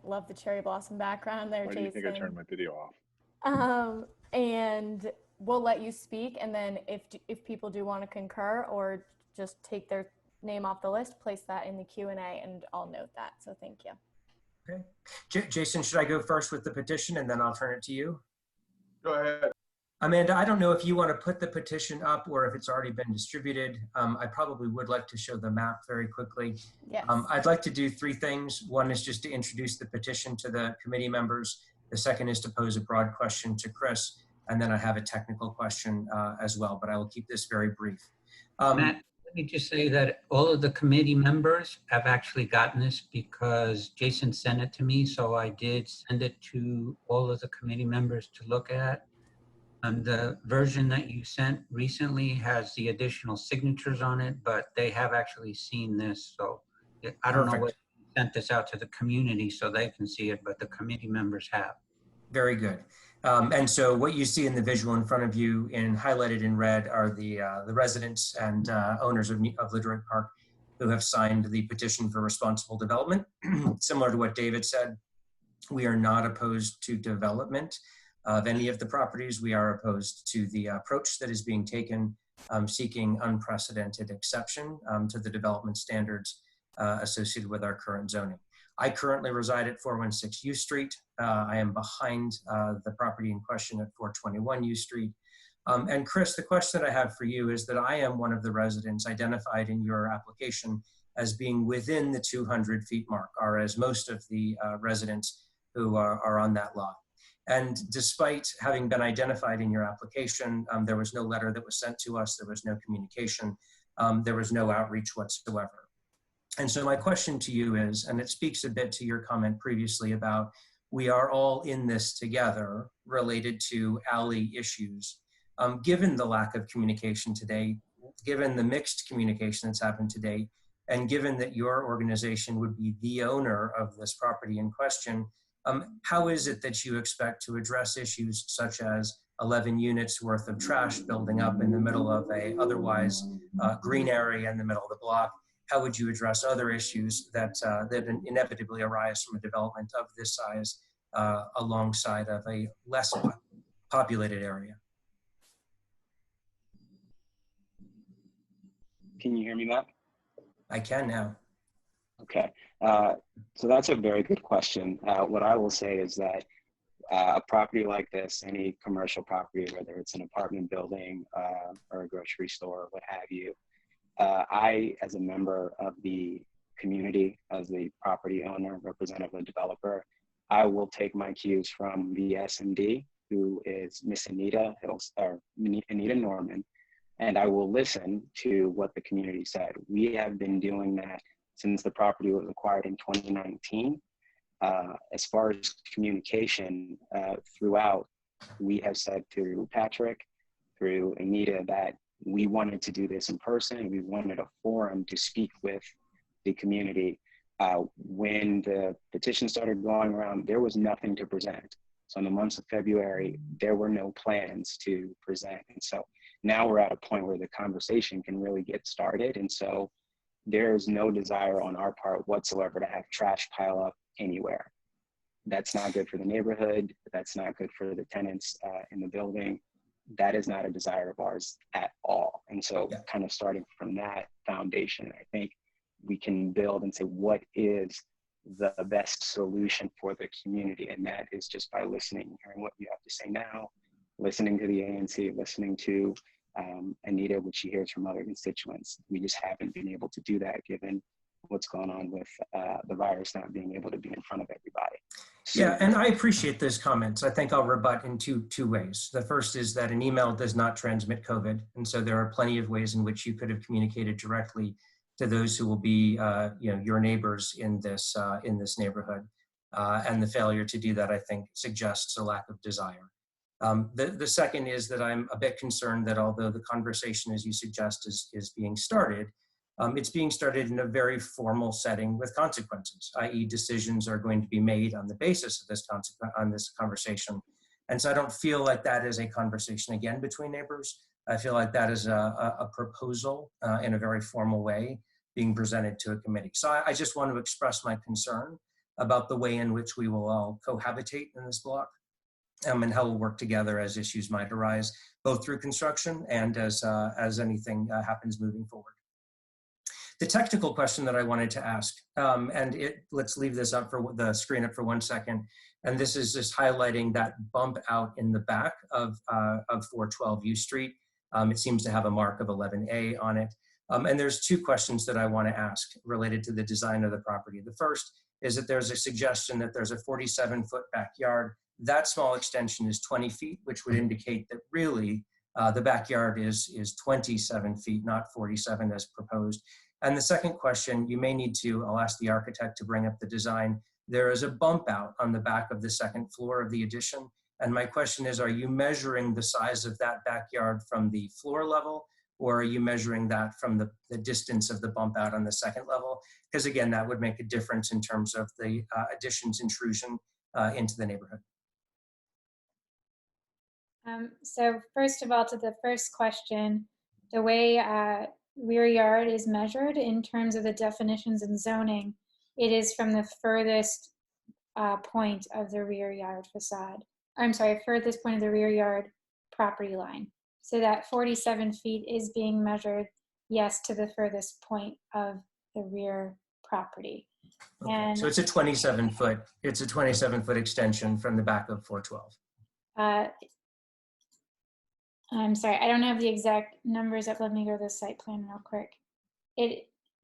love the cherry blossom background there, Why Jason. do you think I turned my video off? And we'll let you speak, and then if people do want to concur or just take their name off the list, place that in the Q&A, and I'll note that. So thank you. Okay. Jason, should I go first with the petition and then I'll turn it to you? Go ahead. Amanda, I don't know if you want to put the petition up or if it's already been distributed. I probably would like to show the map very quickly. Yes. I'd like to do three things. One is just to introduce the petition to the committee members. The second is to pose a broad question to Chris. And then I have a technical question as well, but I will keep this very brief. Matt, let me just say that all of the committee members have actually gotten this because Jason sent it to me. So I did send it to all of the committee members to look at. And the version that you sent recently has the additional signatures on it, but they have actually seen this. So I don't know what sent this out to the community so they can see it, but the committee members have. Very good. And so what you see in the visual in front of you and highlighted in red are the residents and owners of LeDroit Park who have signed the petition for responsible development. Similar to what David said, we are not opposed to development of any of the properties. We are opposed to the approach that is being taken, seeking unprecedented exception to the development standards associated with our current zoning. I currently reside at 416 U Street. I am behind the property in question at 421 U Street. And Chris, the question that I have for you is that I am one of the residents identified in your application as being within the 200 feet mark, or as most of the residents who are on that lot. And despite having been identified in your application, there was no letter that was sent to us, there was no communication, there was no outreach whatsoever. And so my question to you is, and it speaks a bit to your comment previously about we are all in this together related to alley issues. Given the lack of communication today, given the mixed communication that's happened today, and given that your organization would be the owner of this property in question, how is it that you expect to address issues such as 11 units worth of trash building up in the middle of a otherwise green area in the middle of the block? How would you address other issues that inevitably arise from a development of this size alongside of a less populated area? Can you hear me, Matt? I can now. Okay, so that's a very good question. What I will say is that a property like this, any commercial property, whether it's an apartment building or a grocery store, what have you, I, as a member of the community, as the property owner, representative of the developer, I will take my cues from the SMD, who is Miss Anita Anita Norman, and I will listen to what the community said. We have been doing that since the property was acquired in 2019. As far as communication throughout, we have said through Patrick, through Anita, that we wanted to do this in person. We wanted a forum to speak with the community. When the petition started going around, there was nothing to present. So in the months of February, there were no plans to present. And so now we're at a point where the conversation can really get started. And so there's no desire on our part whatsoever to have trash pile up anywhere. That's not good for the neighborhood. That's not good for the tenants in the building. That is not a desire of ours at all. And so kind of starting from that foundation, I think we can build and say, what is the best solution for the community? And that is just by listening, hearing what you have to say now, listening to the ANC, listening to Anita, which she hears from other constituents. We just haven't been able to do that given what's going on with the virus not being able to be in front of everybody. So, yeah, and I appreciate those comments. I think I'll rebut in two ways. The first is that an email does not transmit COVID. And so there are plenty of ways in which you could have communicated directly to those who will be your neighbors in this neighborhood. And the failure to do that, I think, suggests a lack of desire. The second is that I'm a bit concerned that although the conversation, as you suggest, is being started, it's being started in a very formal setting with consequences, i.e. decisions are going to be made on the basis of this conversation. And so I don't feel like that is a conversation, again, between neighbors. I feel like that is a proposal in a very formal way being presented to a committee. So I just want to express my concern about the way in which we will all cohabitate in this block, and how we'll work together as issues might arise, both through construction and as anything happens moving forward. The technical question that I wanted to ask, let's leave this up for the screen up for 1 second, and this is just highlighting that bump out in the back of 412 U Street. It seems to have a mark of 11A on it. And there's two questions that I want to ask related to the design of the property. The first is that there's a suggestion that there's a 47-foot backyard. That small extension is 20 feet, which would indicate that really the backyard is 27 feet, not 47 as proposed. And the second question, you may need to, I'll ask the architect to bring up the design. There is a bump out on the back of the second floor of the addition. And my question is, are you measuring the size of that backyard from the floor level, or are you measuring that from the distance of the bump out on the second level? Because again, that would make a difference in terms of the addition's intrusion into the neighborhood. So first of all, to the first question, the way rear yard is measured in terms of the definitions in zoning, it is from the furthest point of the rear yard facade. I'm sorry, furthest point of the rear yard property line. So that 47 feet is being measured, yes, to the furthest point of the rear property. Okay. And so it's a 27-foot extension from the back of 412. I'm sorry, I don't have the exact numbers up. Let me go to the site plan real quick.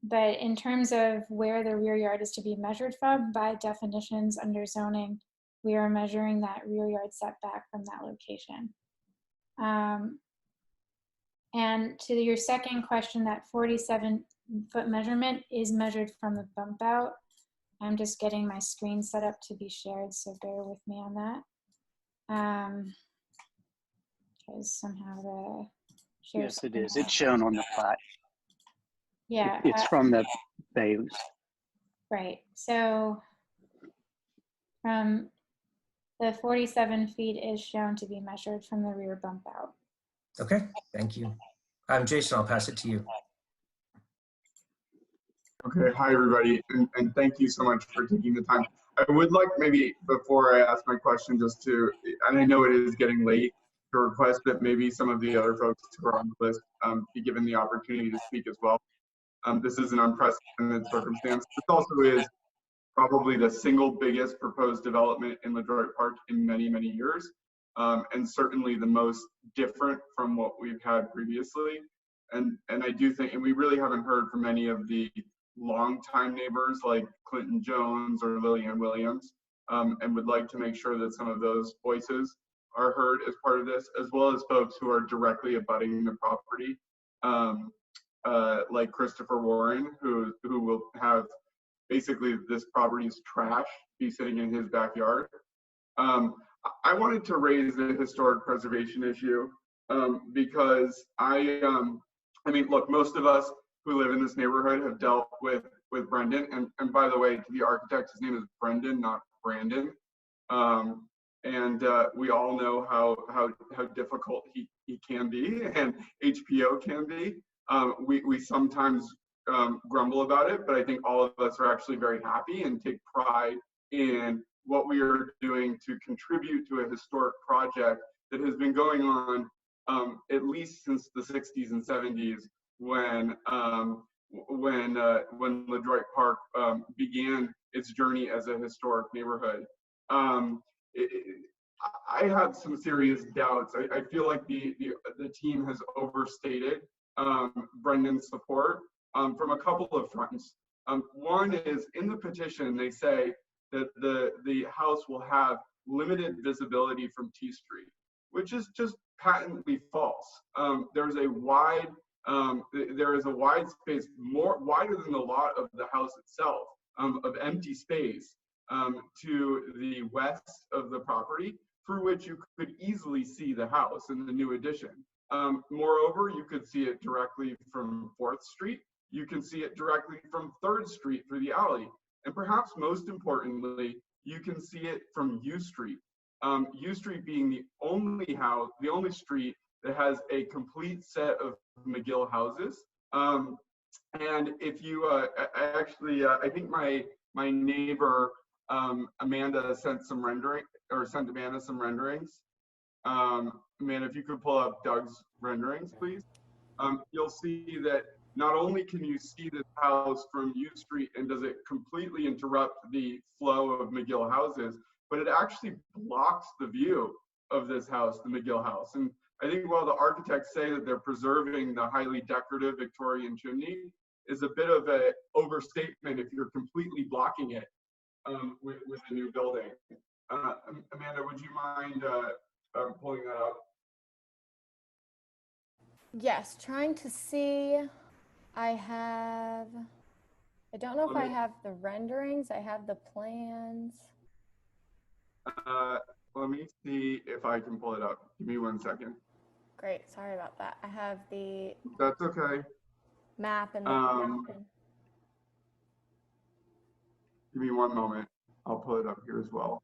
But in terms of where the rear yard is to be measured from, by definitions under zoning, we are measuring that rear yard setback from that location. And to your second question, that 47-foot measurement is measured from the bump out. I'm just getting my screen set up to be shared, so bear with me on that. Because somehow the share Yes, it screen- is. It's shown on the plat. Yeah. It's from the bays. Right. So from the 47 feet is shown to be measured from the rear bump out. Okay, thank you. Jason, I'll pass it to you. Okay, hi everybody, and thank you so much for taking the time. I would like maybe before I ask my question just to, and I know it is getting late, to request that maybe some of the other folks who are on the list be given the opportunity to speak as well. This is an unprecedented circumstance. This also is probably the single biggest proposed development in LeDroit Park in many, many years, and certainly the most different from what we've had previously. And I do think, and we really haven't heard from any of the longtime neighbors like Clinton Jones or Lillian Williams, and would like to make sure that some of those voices are heard as part of this, as well as folks who are directly abutting the property, like Christopher Warren, who will have basically this property's trash be sitting in his backyard. I wanted to raise the historic preservation issue because I mean, look, most of us who live in this neighborhood have dealt with Brendan, and by the way, to the architect, his name is Brendan, not Brandon. And we all know how difficult he can be, and HPO can be. We sometimes grumble about it, but I think all of us are actually very happy and take pride in what we are doing to contribute to a historic project that has been going on at least since the 60s and 70s, when LeDroit Park began its journey as a historic neighborhood. I have some serious doubts. I feel like the team has overstated Brendan's support from a couple of fronts. One is, in the petition, they say that the house will have limited visibility from T Street, which is just patently false. There is a wide space, wider than the lot of the house itself, of empty space to the west of the property, through which you could easily see the house in the new addition. Moreover, you could see it directly from 4th Street. You can see it directly from 3rd Street through the alley. And perhaps most importantly, you can see it from U Street. U Street being the only street that has a complete set of McGill houses. And if you, I think my neighbor Amanda sent Amanda some renderings. Amanda, if you could pull up Doug's renderings, please. You'll see that not only can you see this house from U Street and does it completely interrupt the flow of McGill houses, but it actually blocks the view of this house, the McGill house. And I think while the architects say that they're preserving the highly decorative Victorian chimney, is a bit of an overstatement if you're completely blocking it with a new building. Amanda, would you mind pulling that up? Yes, trying to see. I don't know if I have the renderings. I have the plans. Let me see if I can pull it up. Give me 1 second. Great, sorry about that. I have the That's okay. map and the Give me 1 moment. I'll pull it up here as well.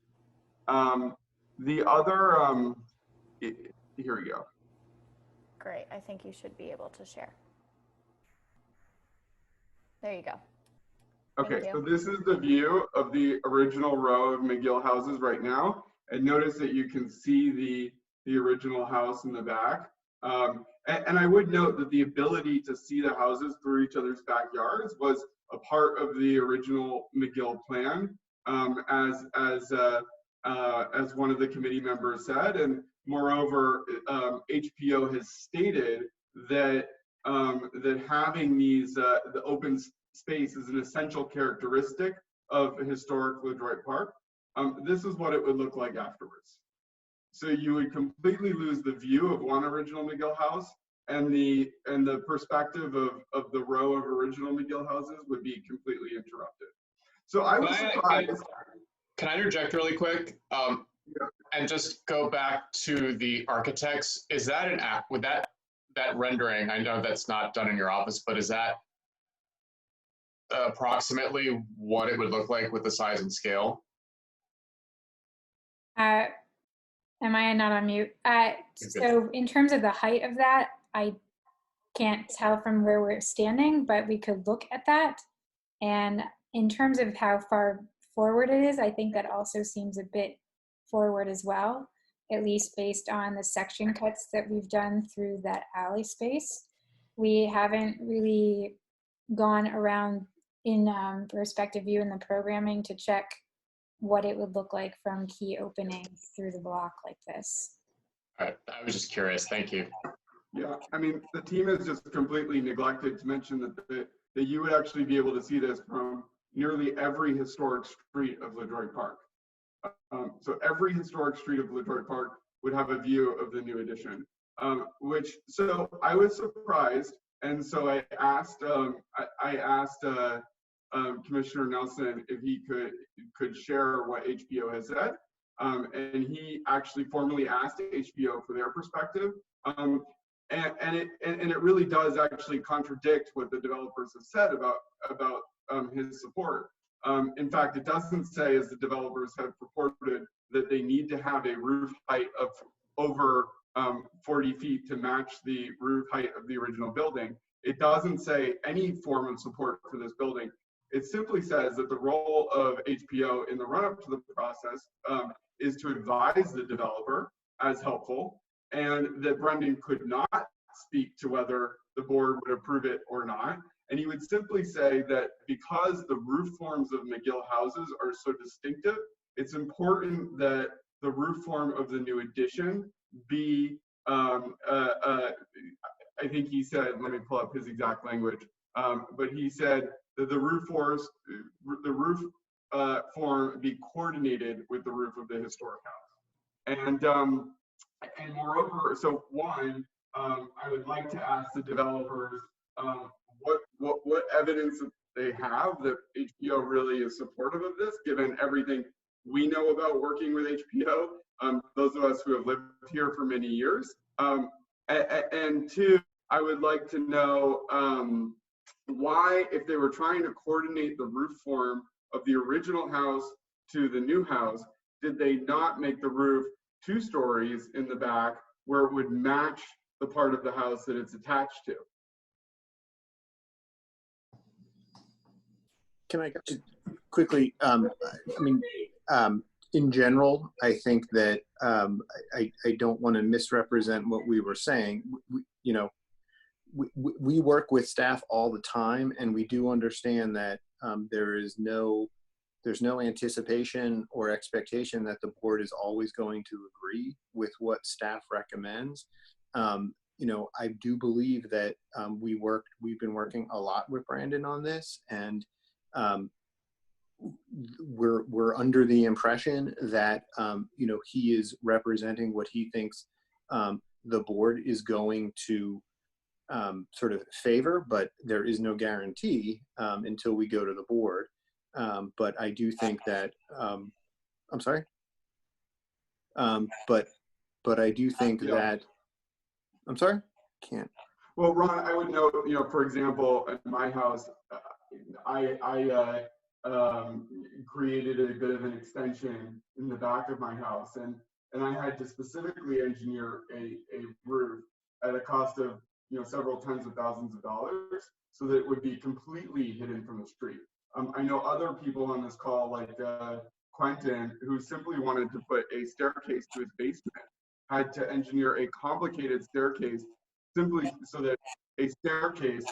The other, here we go. Great, I think you should be able to share. There you go. Okay, so this is the view of the original row of McGill houses right now. And notice that you can see the original house in the back. And I would note that the ability to see the houses through each other's backyards was a part of the original McGill plan, as one of the committee members said. And moreover, HPO has stated that that having these the open space is an essential characteristic of historic LeDroit Park. This is what it would look like afterwards. So you would completely lose the view of one original McGill house, and the perspective of the row of original McGill houses would be completely interrupted. So I was surprised. Can I interject really quick? Yeah. And just go back to the architects. Is that an act? Would that rendering? I know that's not done in your office, but is that approximately what it would look like with the size and scale? Am I not on mute? So in terms of the height of that, I can't tell from where we're standing, but we could look at that. And in terms of how far forward it is, I think that also seems a bit forward as well, at least based on the section cuts that we've done through that alley space. We haven't really gone around in perspective view in the programming to check what it would look like from key openings through the block like this. All right, I was just curious. Thank you. Yeah, I mean, the team has just completely neglected to mention that you would actually be able to see this from nearly every historic street of LeDroit Park. So every historic street of LeDroit Park would have a view of the new addition, so I was surprised. And so I asked, Commissioner Nelson if he could share what HPO has said. And he actually formally asked HPO for their perspective. And it really does actually contradict what the developers have said about his support. In fact, it doesn't say, as the developers have purported, that they need to have a roof height of over 40 feet to match the roof height of the original building. It doesn't say any form of support for this building. It simply says that the role of HPO in the run-up to the process is to advise the developer as helpful, and that Brendan could not speak to whether the board would approve it or not. And he would simply say that because the roof forms of McGill houses are so distinctive, it's important that the roof form of the new addition be, I think he said, let me pull up his exact language, but he said that the roof form be coordinated with the roof of the historic house. And moreover, so one, I would like to ask the developers what evidence they have that HPO really is supportive of this, given everything we know about working with HPO, those of us who have lived here for many years. And two, I would like to know why, if they were trying to coordinate the roof form of the original house to the new house, did they not make the roof 2 stories in the back where it would match the part of the house that it's attached to? Can I just quickly, I mean, in general, I think that I don't want to misrepresent what we were saying. You know, we work with staff all the time, and we do understand that there's no anticipation or expectation that the board is always going to agree with what staff recommends. You know, I do believe that we've been working a lot with Brandon on this, and we're under the impression that you know, he is representing what he thinks the board is going to sort of favor, but there is no guarantee until we go to the board. But I do think that I'm sorry. But I do think that I'm sorry. Can't. Well, Ron, I would note, you know, for example, at my house, I created a bit of an extension in the back of my house, and I had to specifically engineer a roof at a cost of, you know, several tens of thousands of dollars, so that it would be completely hidden from the street. I know other people on this call, like Quentin, who simply wanted to put a staircase to his basement, had to engineer a complicated staircase simply so that a staircase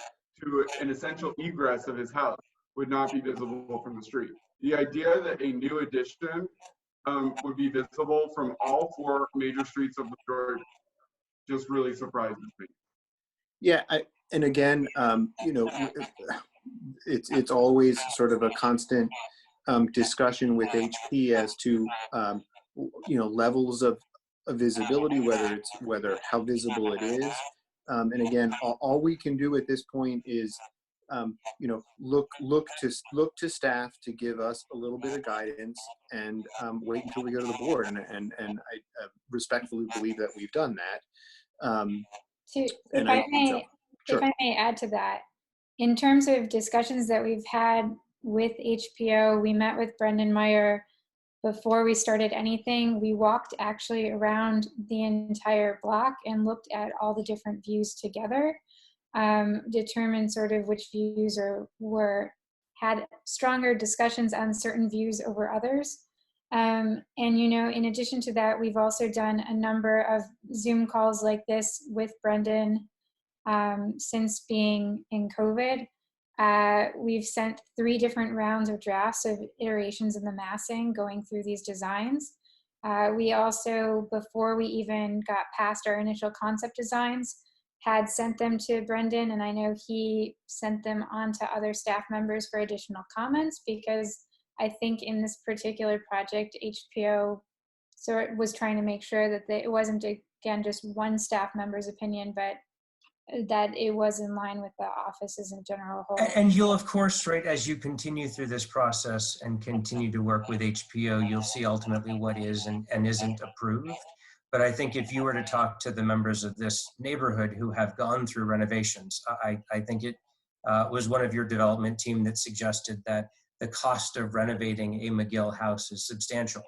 to an essential egress of his house would not be visible from the street. The idea that a new addition would be visible from all 4 major streets of Detroit just really surprises me. Yeah, and again, you know, it's always sort of a constant discussion with HP as to you know, levels of visibility, whether how visible it is. And again, all we can do at this point is you know, look to staff to give us a little bit of guidance, and wait until we go to the board. And I respectfully believe that we've done that. If I may add to that, in terms of discussions that we've had with HPO, we met with Brendan Meyer before we started anything. We walked actually around the entire block and looked at all the different views together, determined sort of which views had stronger discussions on certain views over others. And, you know, in addition to that, we've also done a number of Zoom calls like this with Brendan since being in COVID. We've sent 3 different rounds of drafts of iterations in the massing going through these designs. We also, before we even got past our initial concept designs, had sent them to Brendan, and I know he sent them on to other staff members for additional comments, because I think in this particular project, HPO was trying to make sure that it wasn't, again, just one staff member's opinion, but that it was in line with the office as a general whole. And you'll, of course, right, as you continue through this process and continue to work with HPO, you'll see ultimately what is and isn't approved. But I think if you were to talk to the members of this neighborhood who have gone through renovations, I think it was one of your development team that suggested that the cost of renovating a McGill house is substantial.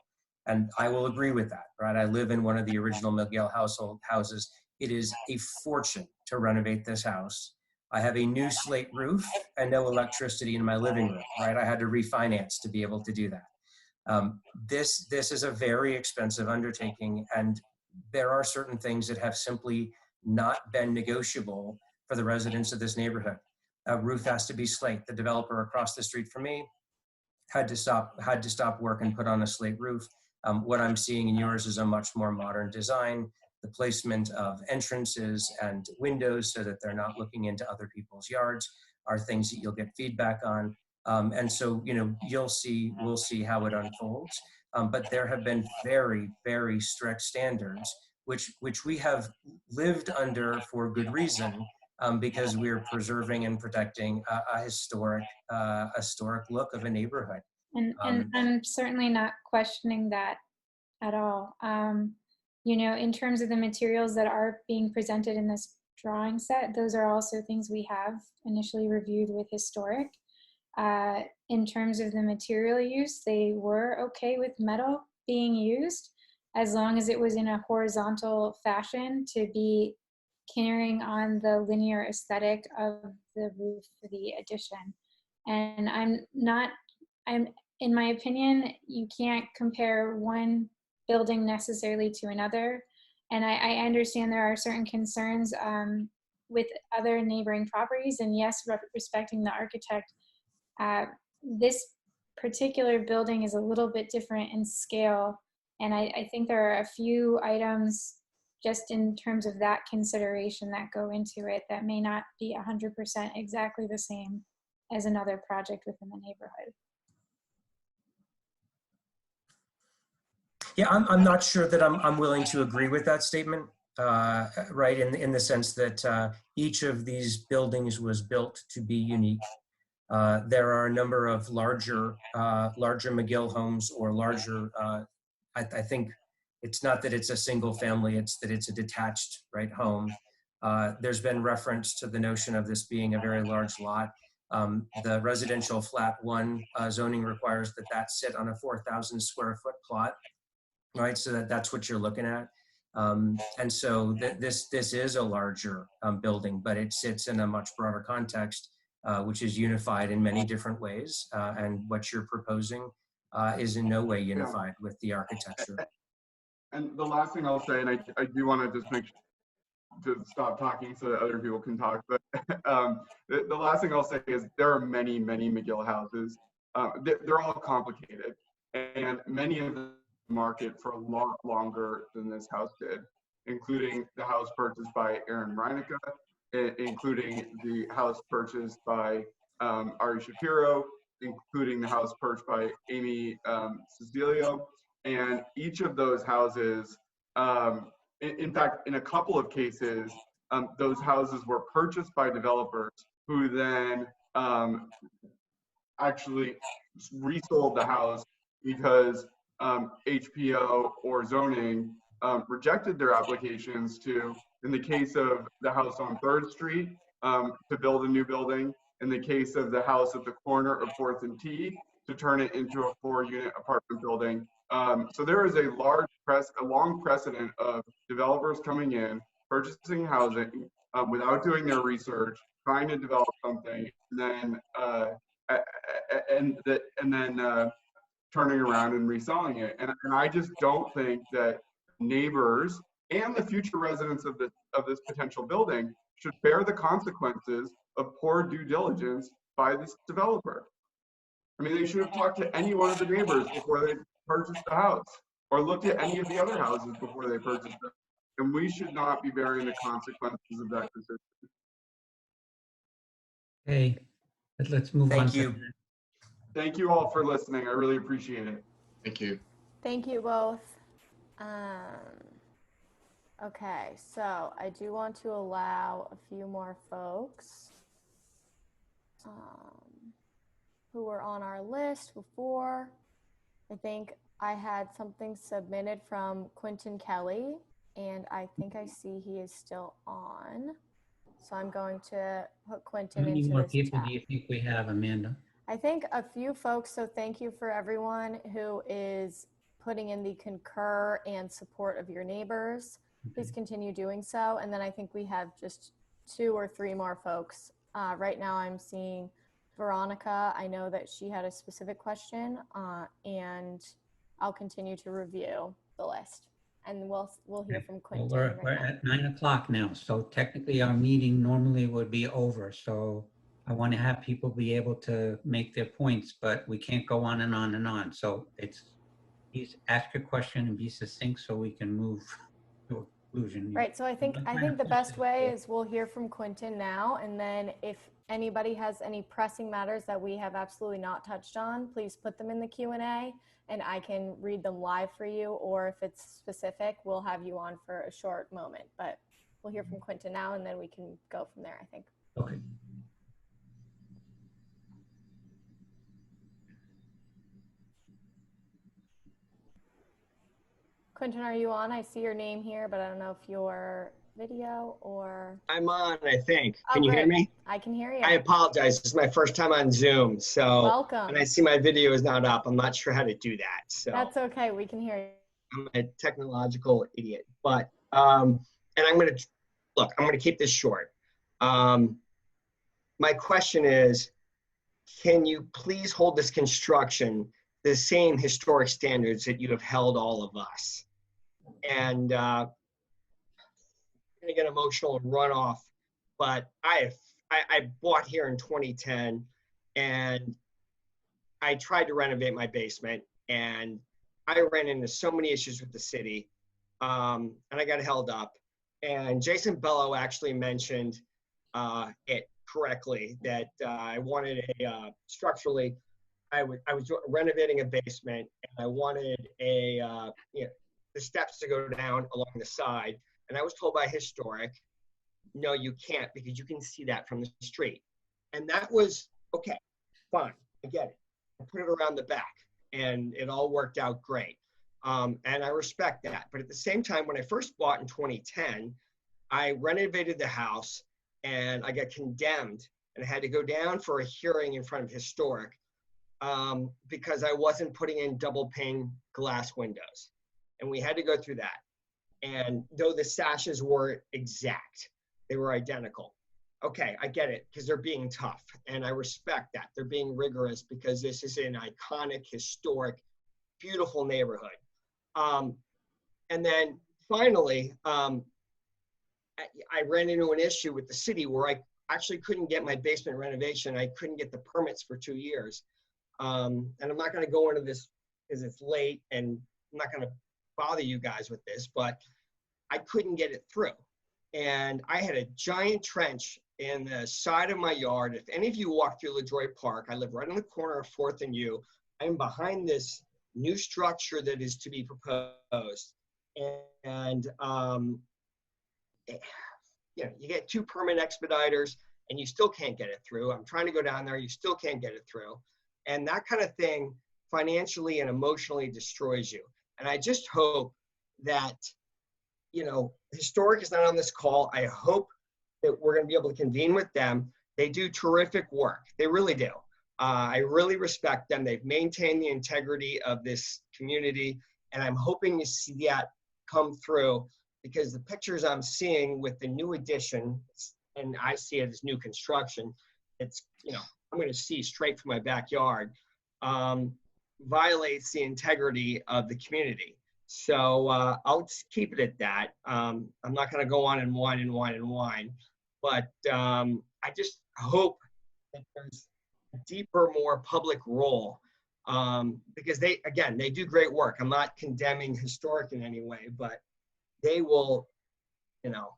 And I will agree with that, right? I live in one of the original McGill houses. It is a fortune to renovate this house. I have a new slate roof and no electricity in my living room, right? I had to refinance to be able to do that. This is a very expensive undertaking, and there are certain things that have simply not been negotiable for the residents of this neighborhood. A roof has to be slate. The developer across the street from me had to stop work and put on a slate roof. What I'm seeing in yours is a much more modern design. The placement of entrances and windows so that they're not looking into other people's yards are things that you'll get feedback on. And so, you know, we'll see how it unfolds. But there have been very, very strict standards, which we have lived under for good reason, because we're preserving and protecting a historic look of a neighborhood. And I'm certainly not questioning that at all. You know, in terms of the materials that are being presented in this drawing set, those are also things we have initially reviewed with historic. In terms of the material use, they were okay with metal being used as long as it was in a horizontal fashion to be carrying on the linear aesthetic of the roof for the addition. And in my opinion, you can't compare one building necessarily to another. And I understand there are certain concerns with other neighboring properties, and yes, respecting the architect. This particular building is a little bit different in scale, and I think there are a few items just in terms of that consideration that go into it that may not be 100% exactly the same as another project within the neighborhood. Yeah, I'm not sure that I'm willing to agree with that statement, right? In the sense that each of these buildings was built to be unique. There are a number of larger McGill homes or larger. I think it's not that it's a single family; it's that it's a detached home. There's been reference to the notion of this being a very large lot. The residential flat 1 zoning requires that sit on a 4,000 square foot plot. Right, so that's what you're looking at, and so this is a larger building, but it sits in a much broader context, which is unified in many different ways. And what you're proposing is in no way unified with the architecture. And the last thing I'll say, and I do want to just make sure to stop talking so that other people can talk, but the last thing I'll say is there are many McGill houses. They're all complicated, and many of them market for a lot longer than this house did, including the house purchased by Aaron Reinicke, including the house purchased by Ari Shapiro, including the house purchased by Amy Cecilio. And each of those houses, in fact, in a couple of cases, those houses were purchased by developers who then actually resold the house because HPO or zoning rejected their applications to, in the case of the house on 3rd Street, to build a new building, in the case of the house at the corner of 4th and T, to turn it into a 4-unit apartment building. So there is a long precedent of developers coming in, purchasing housing without doing their research, trying to develop something, and then turning around and reselling it. And I just don't think that neighbors and the future residents of this potential building should bear the consequences of poor due diligence by this developer. I mean, they should have talked to any one of the neighbors before they purchased the house, or looked at any of the other houses before they purchased it. And we should not be bearing the consequences of that decision. Okay, let's move on. Thank you. Thank you all for listening. I really appreciate it. Thank you. Thank you both. Okay, so I do want to allow a few more folks who were on our list before. I think I had something submitted from Quentin Kelly, and I think I see he is still on. So I'm going to put Quentin into this chat. How many more people do you think we have, Amanda? I think a few folks, so thank you for everyone who is putting in the concur and support of your neighbors. Okay. Please continue doing so. And then I think we have just 2 or 3 more folks. Right now I'm seeing Veronica. I know that she had a specific question, and I'll continue to review the list. And we'll hear from Quentin. Well, we're at 9 o'clock now, so technically our meeting normally would be over. So I want to have people be able to make their points, but we can't go on and on and on. So please ask your question and be succinct so we can move to a conclusion. Right. So I think the best way is we'll hear from Quentin now, and then if anybody has any pressing matters that we have absolutely not touched on, please put them in the Q&A and I can read them live for you, or if it's specific, we'll have you on for a short moment. But we'll hear from Quentin now and then we can go from there, I think. Okay. Quentin, are you on? I see your name here, but I don't know if you're video or... I'm on, I think. Oh, can you hear me? I can hear you. I apologize. This is my first time on Zoom. So welcome. And I see my video is not up. I'm not sure how to do that. So that's okay. We can hear you. I'm a technological idiot. But, and I'm going to keep this short. My question is, can you please hold this construction the same historic standards that you have held all of us? And I'm gonna get emotional and run off, but I bought here in 2010, and I tried to renovate my basement, and I ran into so many issues with the city, and I got held up. And Jason Bello actually mentioned it correctly, that I wanted structurally, I was renovating a basement, and I wanted the steps to go down along the side. And I was told by historic, no, you can't, because you can see that from the street. And that was, okay, fine, I get it. I put it around the back, and it all worked out great. And I respect that. But at the same time, when I first bought in 2010, I renovated the house, and I got condemned, and I had to go down for a hearing in front of historic because I wasn't putting in double pane glass windows. And we had to go through that. And though the sashes were exact, they were identical. Okay, I get it, because they're being tough, and I respect that. They're being rigorous because this is an iconic, historic, beautiful neighborhood. And then finally, I ran into an issue with the city where I actually couldn't get my basement renovation. I couldn't get the permits for 2 years. And I'm not going to go into this because it's late, and I'm not going to bother you guys with this, but I couldn't get it through. And I had a giant trench in the side of my yard. If any of you walk through LaDroit Park, I live right on the corner of 4th and U. I'm behind this new structure that is to be proposed. And you know, you get 2 permit expediters, and you still can't get it through. I'm trying to go down there, you still can't get it through. And that kind of thing financially and emotionally destroys you. And I just hope that, you know, historic is not on this call. I hope that we're going to be able to convene with them. They do terrific work. They really do. I really respect them. They've maintained the integrity of this community, and I'm hoping to see that come through, because the pictures I'm seeing with the new addition, and I see it as new construction, it's, you know, I'm going to see straight from my backyard, violates the integrity of the community. So I'll just keep it at that. I'm not going to go on and whine and whine and whine, but I just hope that there's a deeper, more public role, because they do great work. I'm not condemning historic in any way, but they will, you know,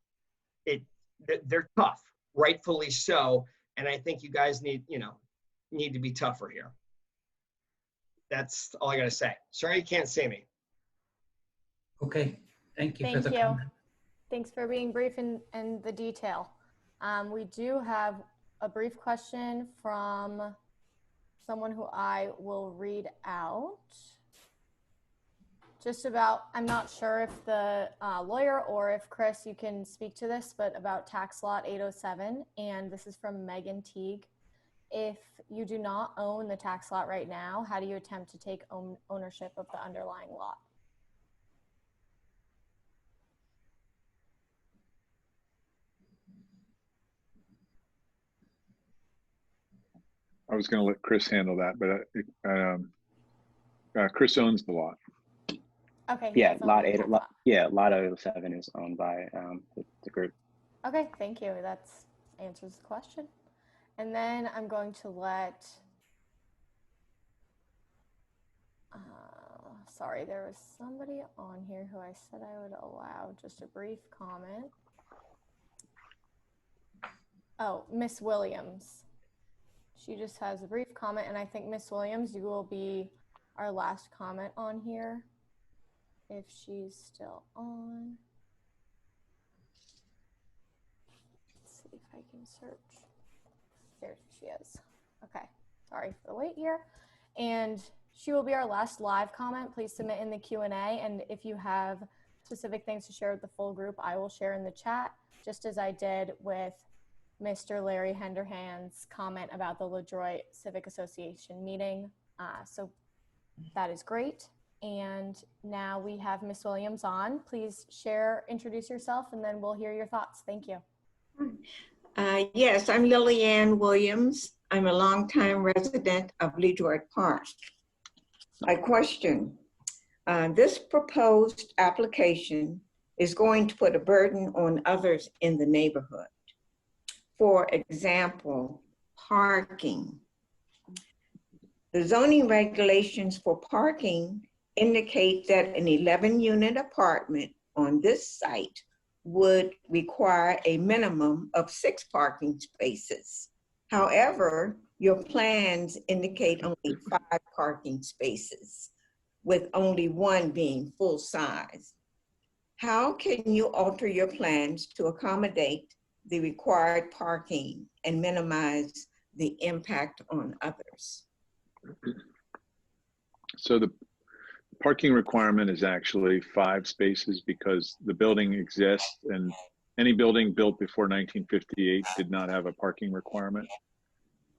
they're tough, rightfully so. And I think you guys need to be tougher here. That's all I got to say. Sorry you can't see me. Okay, thank you for Thank the you. comment. Thanks for being brief and the detail. We do have a brief question from someone who I will read out. Just about, I'm not sure if the lawyer or if Chris, you can speak to this, but about tax lot 807, and this is from Megan Teague. If you do not own the tax lot right now, how do you attempt to take ownership of the underlying lot? I was going to let Chris handle that, but Chris owns the lot. Okay. Yeah, lot 8. 807 is owned by the group. Okay, thank you. That answers the question. And then I'm going to let, sorry, there was somebody on here who I said I would allow just a brief comment. Oh, Miss Williams. She just has a brief comment, and I think Miss Williams, you will be our last comment on here, if she's still on. Let's see if I can search. There she is. Okay, sorry for the wait here. And she will be our last live comment. Please submit in the Q&A, and if you have specific things to share with the full group, I will share in the chat, just as I did with Mr. Larry Henderhand's comment about the LaDroit Civic Association meeting. So that is great. And now we have Miss Williams on. Please introduce yourself, and then we'll hear your thoughts. Thank you. Yes, I'm Lillian Williams. I'm a longtime resident of Leadroid Park. My question, this proposed application is going to put a burden on others in the neighborhood. For example, parking. The zoning regulations for parking indicate that an 11-unit apartment on this site would require a minimum of 6 parking spaces. However, your plans indicate only 5 parking spaces, with only 1 being full size. How can you alter your plans to accommodate the required parking and minimize the impact on others? So the parking requirement is actually 5 spaces because the building exists, and any building built before 1958 did not have a parking requirement.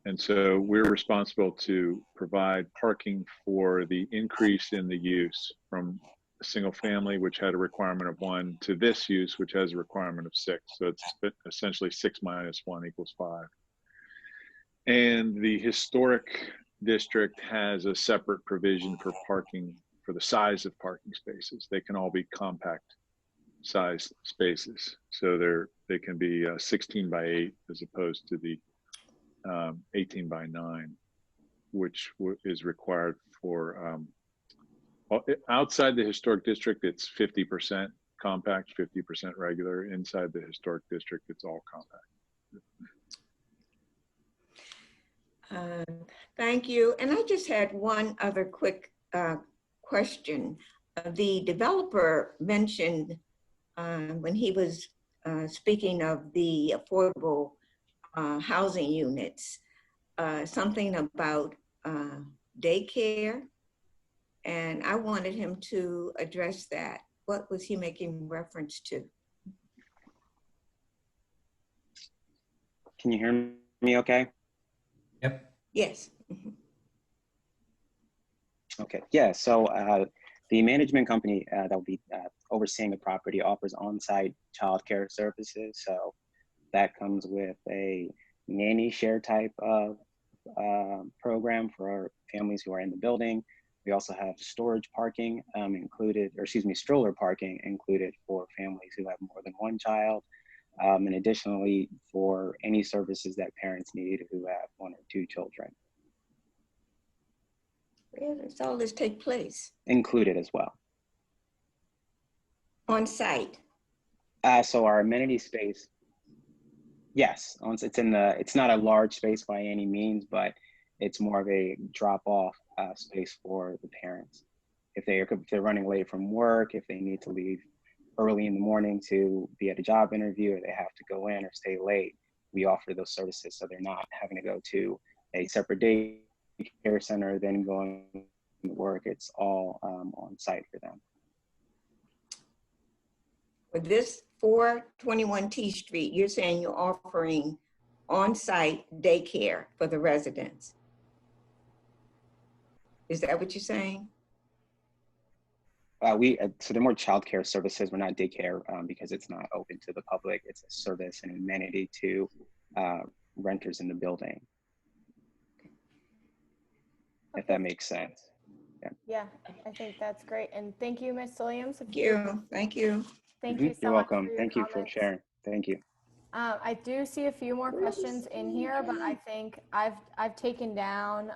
And so we're responsible to provide parking for the increase in the use from a single family, which had a requirement of 1, to this use, which has a requirement of 6. So it's essentially 6 minus 1 equals 5. And the historic district has a separate provision for parking, for the size of parking spaces. They can all be compact size spaces. So they can be 16 by 8 as opposed to the 18 by 9, which is required for outside the historic district. It's 50% compact, 50% regular. Inside the historic district, it's all compact. Thank you. And I just had one other quick question. The developer mentioned when he was speaking of the affordable housing units, something about daycare, and I wanted him to address that. What was he making reference to? Can you hear me okay? Yep. Yes. Okay, yeah, so the management company that will be overseeing the property offers on-site childcare services. So that comes with a nanny share type of program for our families who are in the building. We also have storage parking included, or excuse me, stroller parking included for families who have more than 1 child. And additionally, for any services that parents need who have 1 or 2 children. Where does all this take place? Included as well. On site? So our amenity space, yes, it's not a large space by any means, but it's more of a drop-off space for the parents. If they're running late from work, if they need to leave early in the morning to be at a job interview, or they have to go in or stay late, we offer those services so they're not having to go to a separate daycare center, then going to work. It's all on site for them. With this 421 T Street, you're saying you're offering on-site daycare for the residents. Is that what you're saying? So they're more childcare services. We're not daycare because it's not open to the public. It's a service and amenity to renters in the building. If that makes sense. Yeah, I think that's great. And thank you, Ms. Williams. Thank you. Thank you. Thank you so You're much welcome. for your Thank you for comments. sharing. Thank you. I do see a few more questions in here, but I think I've taken down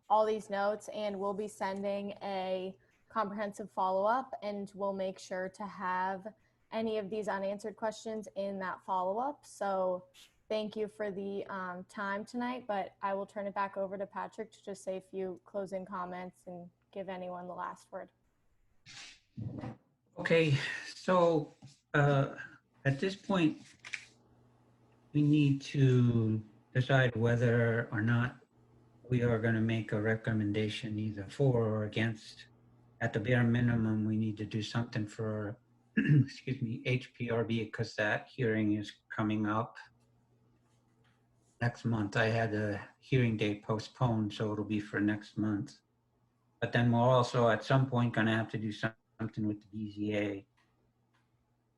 all these notes, and we'll be sending a comprehensive follow-up, and we'll make sure to have any of these unanswered questions in that follow-up. So thank you for the time tonight, but I will turn it back over to Patrick to just say a few closing comments and give anyone the last word. Okay, so at this point, we need to decide whether or not we are going to make a recommendation either for or against. At the bare minimum, we need to do something for, excuse me, HPRB, because that hearing is coming up next month. I had a hearing date postponed, so it'll be for next month. But then we're also at some point going to have to do something with the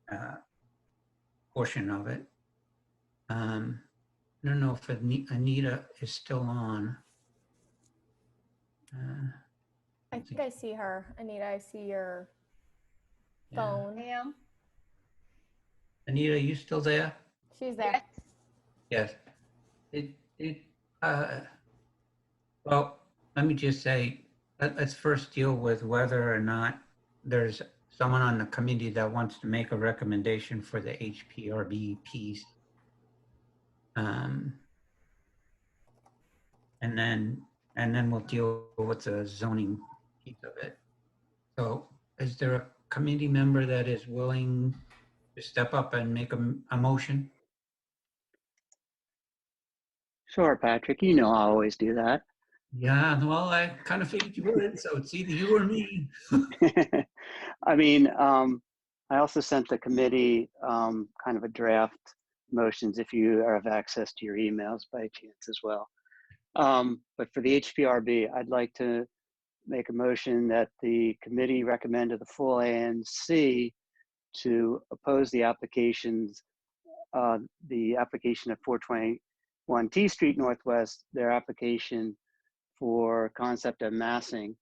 BZA portion of it. I don't know if Anita is still on. I think I see her. Anita, I see your Yeah. phone. Ma'am? Anita, are you still there? She's there. Yes. Well, let me just say, let's first deal with whether or not there's someone on the committee that wants to make a recommendation for the HPRB piece. And then we'll deal with the zoning piece of it. So is there a committee member that is willing to step up and make a motion? Sure, Patrick. You know I always do that. Yeah, well, I kind of figured you would, so it's either you or me. I mean, I also sent the committee kind of a draft motions if you have access to your emails by chance as well. But for the HPRB, I'd like to make a motion that the committee recommend to the full ANC to oppose the applications, the application of 421 T Street Northwest, their application for concept of massing,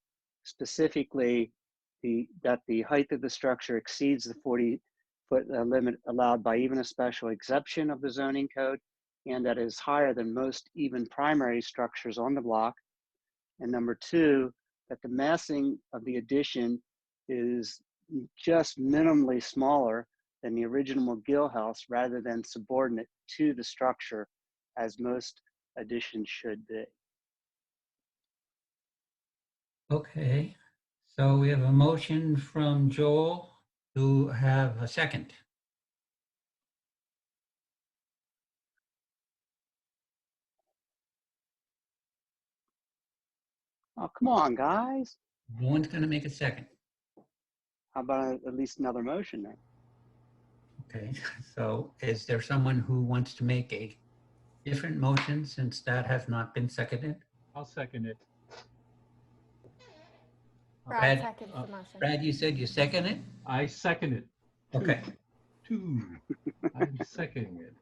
specifically that the height of the structure exceeds the 40-foot limit allowed by even a special exception of the zoning code, and that is higher than most even primary structures on the block. And number two, that the massing of the addition is just minimally smaller than the original McGill house rather than subordinate to the structure as most additions should be. Okay, so we have a motion from Joel. To have a second? Oh, come on, guys. No one's going to make a second. How about at least another motion then? Okay, so is there someone who wants to make a different motion since that has not been seconded? I'll second it. Brad seconds the motion. Brad, you said you second it? I second it. Okay. I'm seconding it.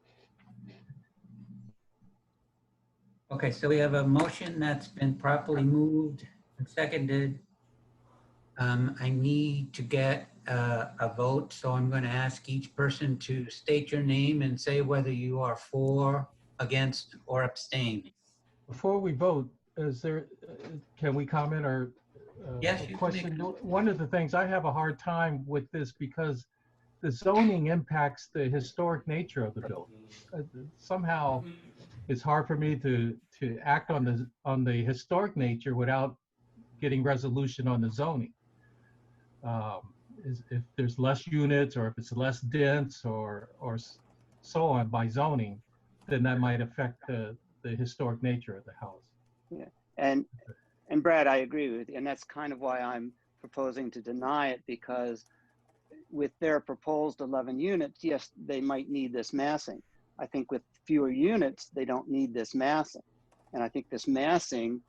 Okay, so we have a motion that's been properly moved and seconded. I need to get a vote, so I'm going to ask each person to state your name and say whether you are for, against, or abstain. Before we vote, can we comment or yes, a question? One of the things, I have a hard time with this because the zoning impacts the historic nature of the building. Somehow it's hard for me to act on the historic nature without getting resolution on the zoning. If there's less units or if it's less dense or so on by zoning, then that might affect the historic nature of the house. Yeah, and Brad, I agree with you, and that's kind of why I'm proposing to deny it, because with their proposed 11 units, yes, they might need this massing. I think with fewer units, they don't need this massing. And I think this massing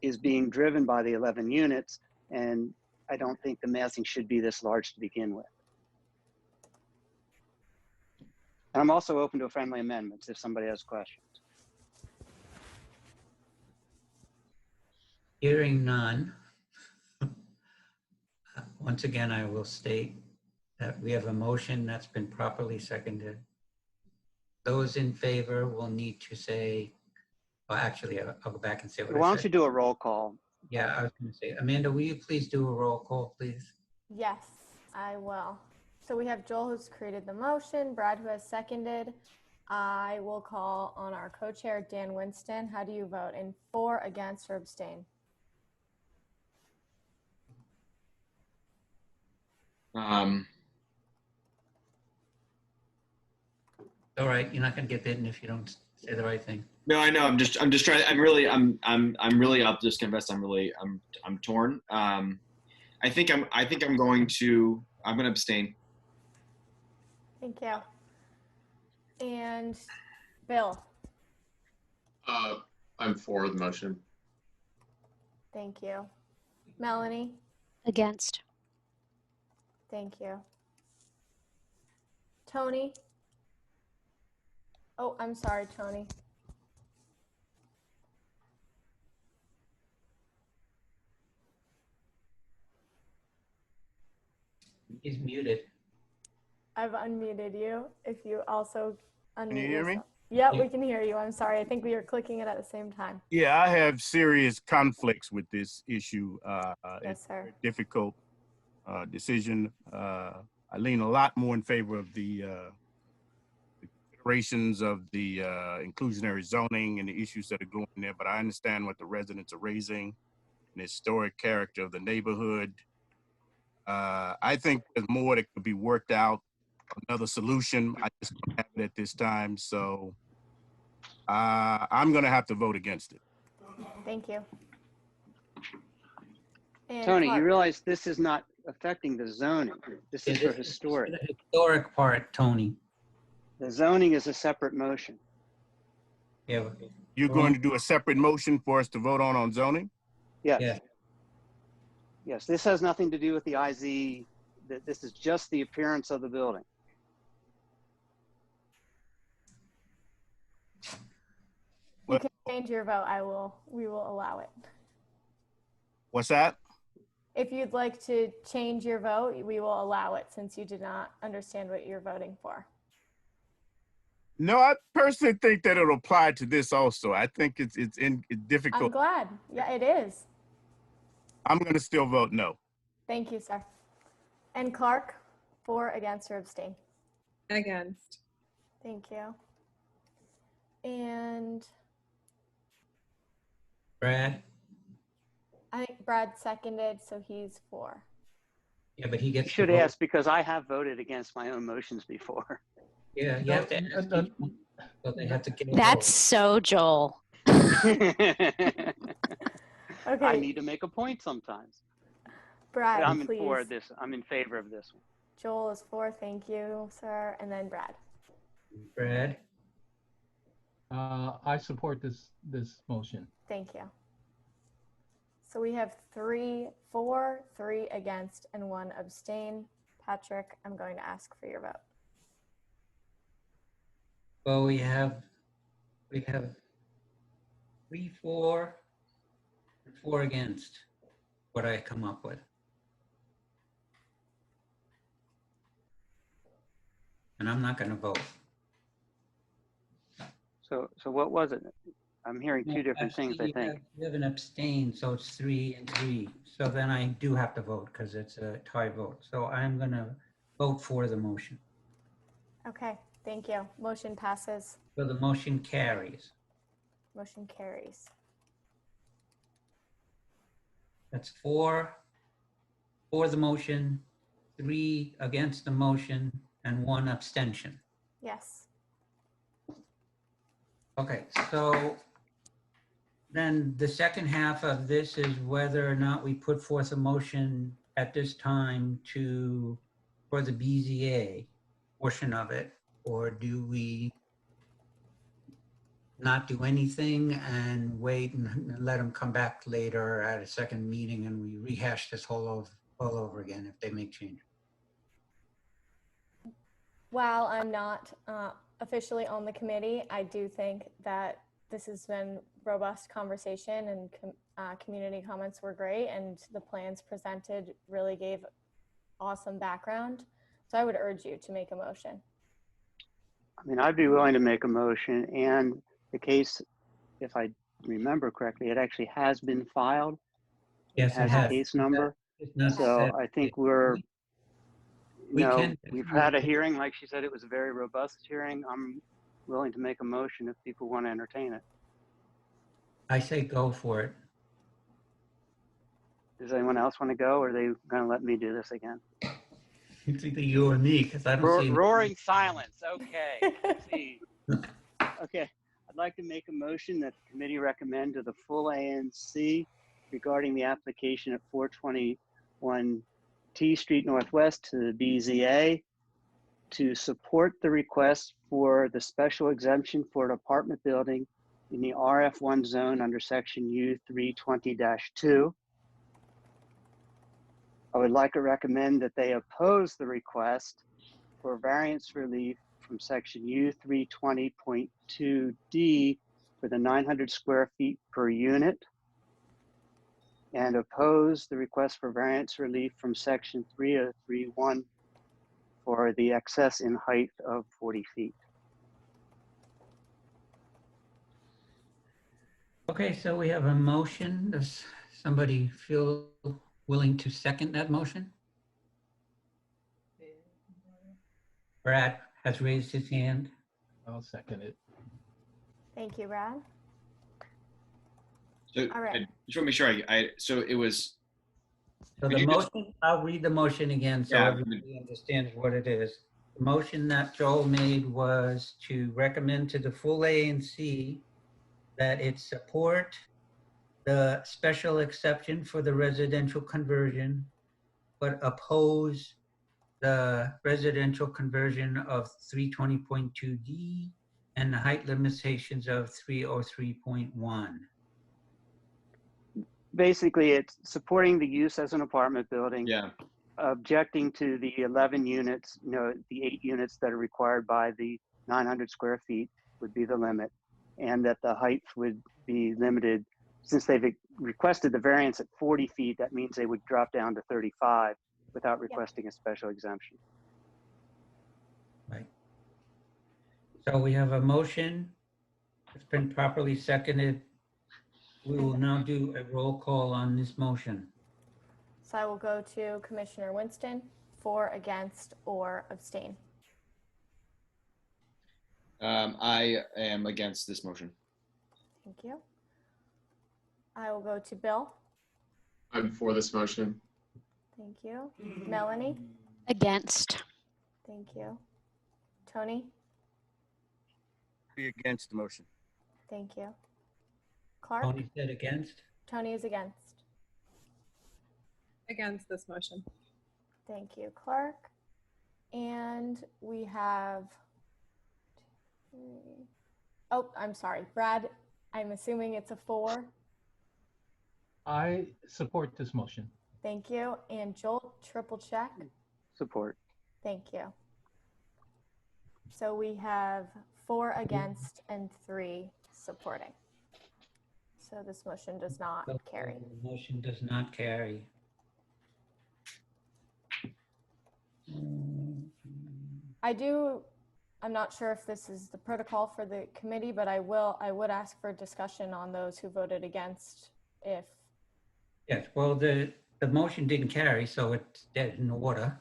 is being driven by the 11 units, and I don't think the massing should be this large to begin with. And I'm also open to friendly amendments if somebody has questions. Hearing none. Once again, I will state that we have a motion that's been properly seconded. Those in favor will need to say, well, actually, I'll go back and say what I said. Why don't you do a roll call? Yeah, I was going to say, Amanda, will you please do a roll call, please? Yes, I will. So we have Joel who's created the motion, Brad who has seconded. I will call on our co-chair, Dan Winston. How do you vote? In for, against, or abstain? All right, you're not going to get bitten if you don't say the right thing. No, I know. I'm just trying. I'm really. I'll just confess. I'm torn. I think I'm going to abstain. Thank you. And Bill. I'm for the motion. Thank you. Melanie. Against. Thank you. Tony. Oh, I'm sorry, Tony. He's muted. I've unmuted you. If you also unmute Can you hear me? yourself. Yeah, we can hear you. I'm sorry. I think we were clicking it at the same time. Yeah, I have serious conflicts with this issue. Yes, sir. It's a difficult decision. I lean a lot more in favor of the considerations of the inclusionary zoning and the issues that are going there, but I understand what the residents are raising, and the historic character of the neighborhood. I think there's more that could be worked out, another solution. I just don't have it at this time, so I'm going to have to vote against it. Thank you. And Tony, Clark. you realize this is not affecting the zoning. This is for historic. The historic part, Tony. The zoning is a separate motion. Yeah. You're going to do a separate motion for us to vote on zoning? Yes. Yeah. Yes, this has nothing to do with the IZ. This is just the appearance of the building. You can change your vote. We will allow it. What's that? If you'd like to change your vote, we will allow it since you did not understand what you're voting for. No, I personally think that it'll apply to this also. I think it's difficult. I'm glad. Yeah, it is. I'm going to still vote no. Thank you, sir. And Clark, for, against, or abstain? Against. Thank you. And Brad? I think Brad seconded, so he's for. Yeah, but he gets You should to vote. ask because I have voted against my own motions before. Yeah, you have to ask each one, so they have to get a That's so Joel. I Okay, need to make a point sometimes. Brad, But I'm please. I'm in favor of this one. Joel is for. Thank you, sir. And then Brad. Brad? I support this motion. Thank you. So we have 3 for, 3 against, and 1 abstain. Patrick, I'm going to ask for your vote. Well, we have 3 for, and 4 against, what I come up with. And I'm not gonna vote. So what was it? I'm hearing two different things, I think. You have an abstain, so it's 3 and 3. So then I do have to vote because it's a tie vote. So I'm gonna vote for the motion. Okay, thank you. Motion passes. So the motion carries. Motion carries. That's 4 for the motion, 3 against the motion, and 1 abstention. Yes. Okay, so then the second half of this is whether or not we put forth a motion at this time for the BZA portion of it, or do we not do anything and wait and let them come back later at a second meeting and we rehash this all over again if they make changes? While I'm not officially on the committee, I do think that this has been robust conversation and community comments were great and the plans presented really gave awesome background. So I would urge you to make a motion. I mean, I'd be willing to make a motion, and the case, if I remember correctly, it actually has been filed. Yes, it has a case number. So I think we've had a hearing, like she said, it was a very robust hearing. I'm willing to make a motion if people want to entertain it. I say go for it. Does anyone else want to go, or are they going to let me do this again? It's either you or me, because I don't see. Roaring silence. Okay. Let's see. Okay. I'd like to make a motion that the committee recommend to the full ANC regarding the application at 421 T Street Northwest to the BZA to support the request for the special exemption for an apartment building in the RF1 zone under section U320-2. I would like to recommend that they oppose the request for variance relief from section U320.2D for the 900 square feet per unit. and oppose the request for variance relief from section 3031 for the excess in height of 40 feet. Okay, so we have a motion. Does somebody feel willing to second that motion? Brad has raised his hand. I'll second it. Thank you, Brad. So All right. I just want to make sure so it was. So could the you just- motion, I'll read the motion again so Yeah. everybody understands what it is. The motion that Joel made was to recommend to the full ANC that it support the special exception for the residential conversion, but oppose the residential conversion of 320.2D and the height limitations of 303.1. Basically, it's supporting the use as an apartment building, Yeah. objecting to the 11 units, the 8 units that are required by the 900 square feet would be the limit, and that the height would be limited. Since they've requested the variance at 40 feet, that means they would drop down to 35 without requesting a special exemption. Right. So we have a motion. It's been properly seconded. We will now do a roll call on this motion. So I will go to Commissioner Winston, for, against, or abstain. I am against this motion. Thank you. I will go to Bill. I'm for this motion. Thank you. Melanie. Against. Thank you. Tony. Be against the motion. Thank you. Clark. Tony said against. Tony is against. Against this motion. Thank you, Clark. And we have, oh, I'm sorry, Brad, I'm assuming it's a 4. I support this motion. Thank you. And Joel, triple check. Support. Thank you. So we have 4 against and 3 supporting. So this motion does not carry. The motion does not carry. I'm not sure if this is the protocol for the committee, but I would ask for discussion on those who voted against if. Yes, well, the motion didn't carry, so it's dead in the water.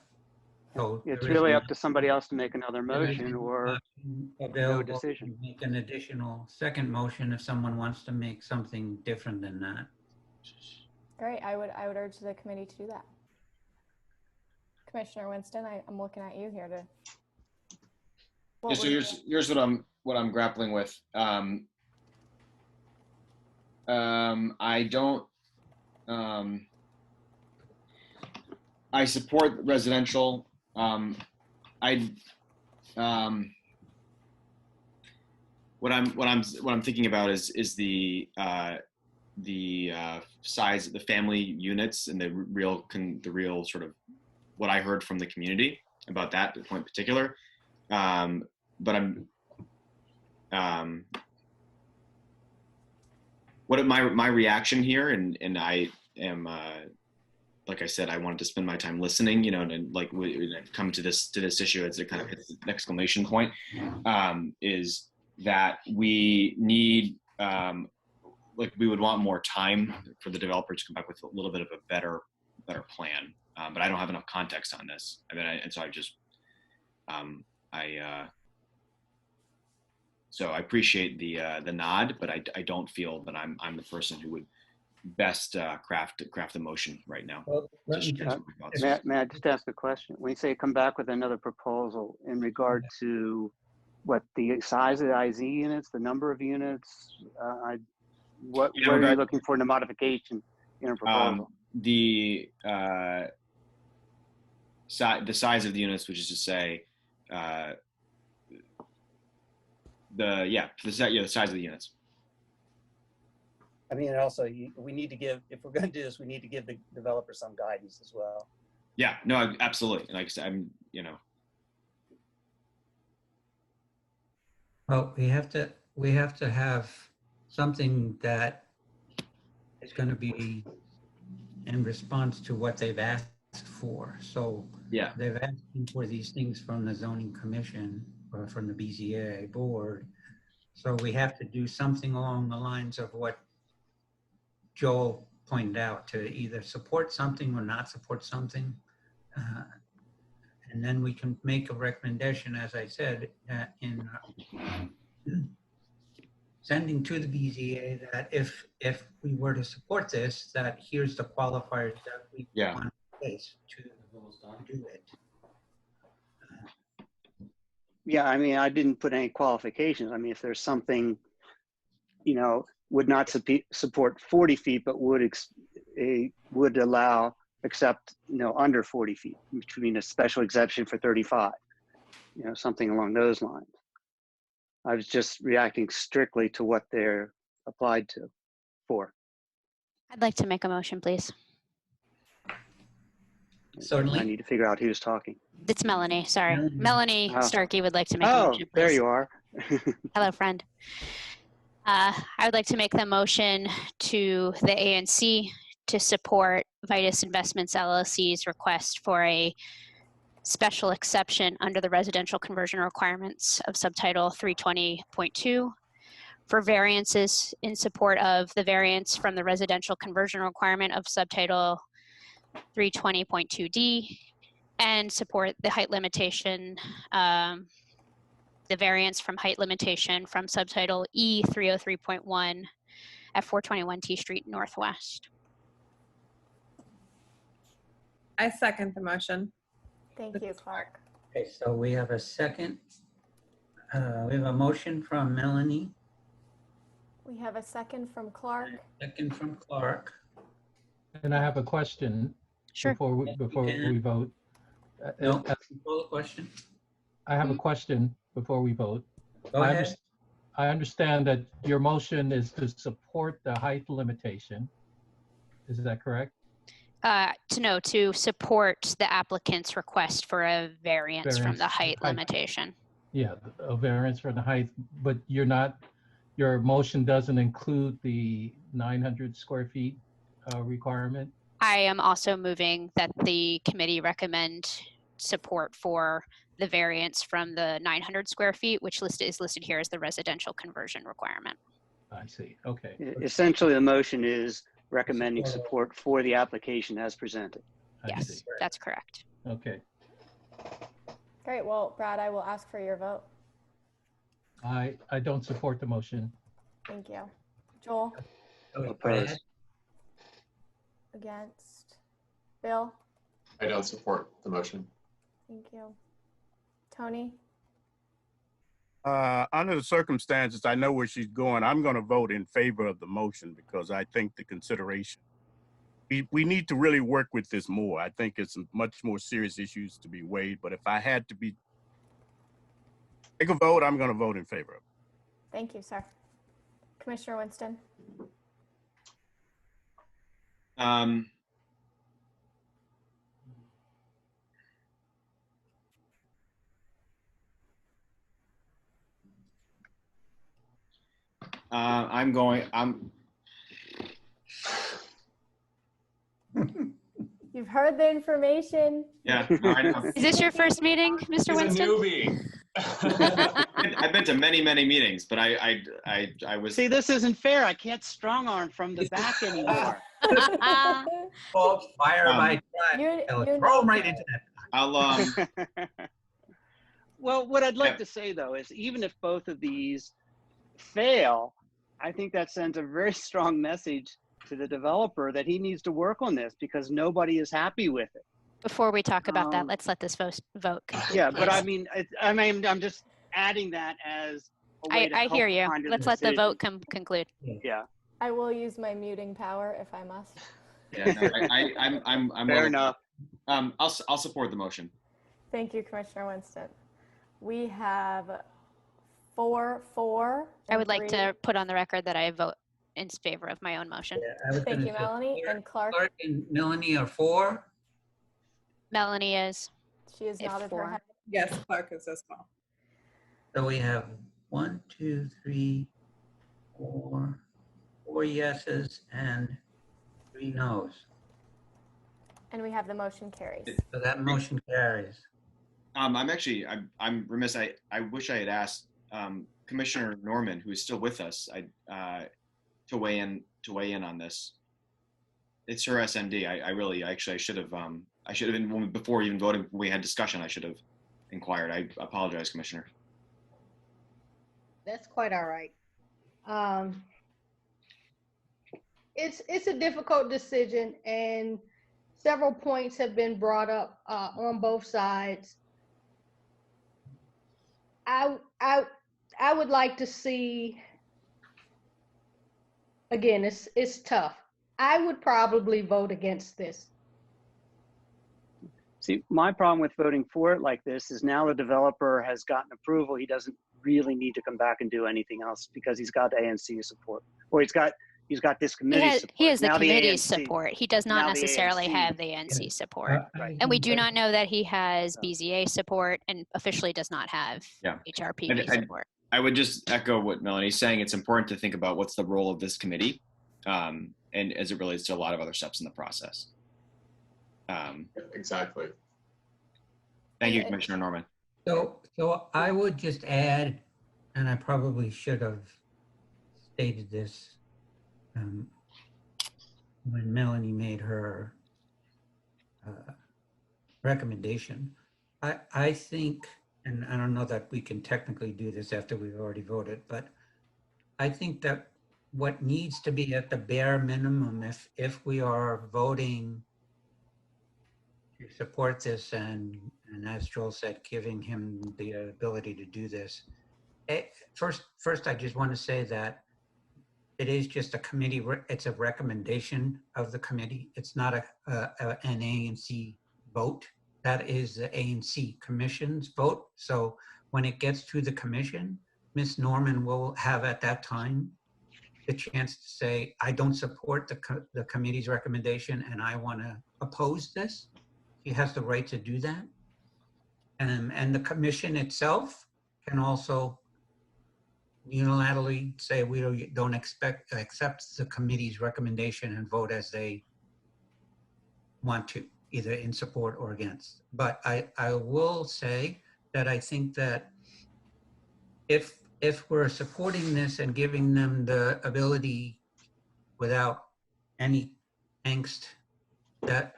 So It's really up to somebody else to make another motion or no available decision. to make an additional second motion if someone wants to make something different than that. Great, I would urge the committee to do that. Commissioner Winston, I'm looking at you here to. Yeah, so here's what I'm grappling with. I don't. I support residential. What I'm thinking about is the size of the family units and the real sort of what I heard from the community about that point in particular. But what my reaction here, and I am like I said, I wanted to spend my time listening, and like we come to this issue as it kind of hits the exclamation point, is that we need like we would want more time for the developer to come back with a little bit of a better plan, but I don't have enough context on this. I mean, and so I just so I appreciate the nod, but I don't feel that I'm the person who would best craft the motion right now. Well, may I just ask a question? When you say come back with another proposal in regard to what the size of the IZ units, the number of units, what are you looking for in a modification in a proposal? The size of the units, which is to say, the size of the units. I mean, and also we need to give, if we're going to do this, we need to give the developer some guidance as well. Yeah, no, absolutely. Like I said, Well, we have to have something that is going to be in response to what they've asked for. So Yeah. they've asked for these things from the zoning commission or from the BZA board. So we have to do something along the lines of what Joel pointed out, to either support something or not support something. And then we can make a recommendation, as I said, in sending to the BZA that if we were to support this, that here's the qualifiers that we want in place to do it. Yeah, I mean, I didn't put any qualifications. I mean, if there's something, you know, would not support 40 feet, but would allow, accept, you know, under 40 feet, which would mean a special exception for 35, you know, something along those lines. I was just reacting strictly to what they're applied to for. I'd like to make a motion, please. Certainly. I need to figure out who's talking. It's Melanie, sorry. Melanie Oh. Starkey would like to make a Oh, motion, please. there you are. Hello, friend. I would like to make the motion to the ANC to support Vitus Investments LLC's request for a special exception under the residential conversion requirements of subtitle 320.2 for variances in support of the variance from the residential conversion requirement of subtitle 320.2D and support the height limitation, the variance from height limitation from subtitle E303.1 at 421 T Street Northwest. I second the motion. Thank you, Clark. Okay, so we have a second. We have a motion from Melanie, We have a second from Clark. second from Clark. And I have a question before we vote. No, call the question. I have a question before we vote. Go ahead. I understand that your motion is to support the height limitation. Is that correct? To support the applicant's request for a variance from the height limitation. Yeah, a variance for the height, but you're not, your motion doesn't include the 900 square feet requirement? I am also moving that the committee recommend support for the variance from the 900 square feet, which is listed here as the residential conversion requirement. I see, okay. Essentially, the motion is recommending support for the application as presented. Yes, that's correct. Okay. Great, well, Brad, I will ask for your vote. I don't support the motion. Thank you. Joel? Opposed. Against? Bill? I don't support the motion. Thank you. Tony? Under the circumstances, I know where she's going. I'm going to vote in favor of the motion because I think the consideration, we need to really work with this more. I think it's much more serious issues to be weighed, but if I had to take a vote, I'm going to vote in favor of it. Thank you, sir. Commissioner Winston? You've heard the information. Yeah. No, I know. Is this your first meeting, Mr. Winston? Newbie. I've been to many, many meetings, but I was. See, this isn't fair. I can't strong arm from the back anymore. Folks, fire by track. Throw them right into that. I'll Well, what I'd like to say though is even if both of these fail, I think that sends a very strong message to the developer that he needs to work on this because nobody is happy with it. Before we talk about that, let's let this vote conclude. Yeah, but I mean, I'm just adding that as a way to I hear you. find a Let's let the decision. vote conclude. Yeah. I will use my muting power if I must. Yeah, no, I'm Fair enough. I'll support the motion. Thank you, Commissioner Winston. We have 4-4. I would like to put on the record that I vote in favor of my own motion. Thank you, Melanie. And Clark? Clark and Melanie are for. Melanie is. She is nodded her head. Yes, Clark is as well. So we have 1, 2, 3, 4 yeses and 3 noes. And we have the motion carries. So that motion carries. I'm remiss. I wish I had asked Commissioner Norman, who is still with us, to weigh in on this. It's her SMD. I should have been, before even voting, when we had discussion, I should have inquired. I apologize, Commissioner. That's quite all right. It's a difficult decision, and several points have been brought up on both sides. I would like to see, again, it's tough. I would probably vote against this. See, my problem with voting for it like this is now the developer has gotten approval. He doesn't really need to come back and do anything else because he's got ANC support, or he's got this committee support. He has the Now committee's ANC support. He does not now the necessarily ANC have the ANC support. Right. And we do not know that he has BZA support and officially does not have Yeah. HRPP support. I would just echo what Melanie's saying. It's important to think about what's the role of this committee, and as it relates to a lot of other steps in the process. Exactly. Thank you, Commissioner Norman. So I would just add, and I probably should have stated this when Melanie made her recommendation. I think, and I don't know that we can technically do this after we've already voted, but I think that what needs to be at the bare minimum, if we are voting to support this, and as Joel said, giving him the ability to do this. First, I just want to say that it is just a committee. It's a recommendation of the committee. It's not an ANC vote. That is the ANC Commission's vote. So when it gets to the commission, Ms. Norman will have at that time the chance to say, I don't support the committee's recommendation and I want to oppose this. He has the right to do that. And the commission itself can also unilaterally say we don't accept the committee's recommendation and vote as they want to, either in support or against. But I will say that I think that if we're supporting this and giving them the ability without any angst, that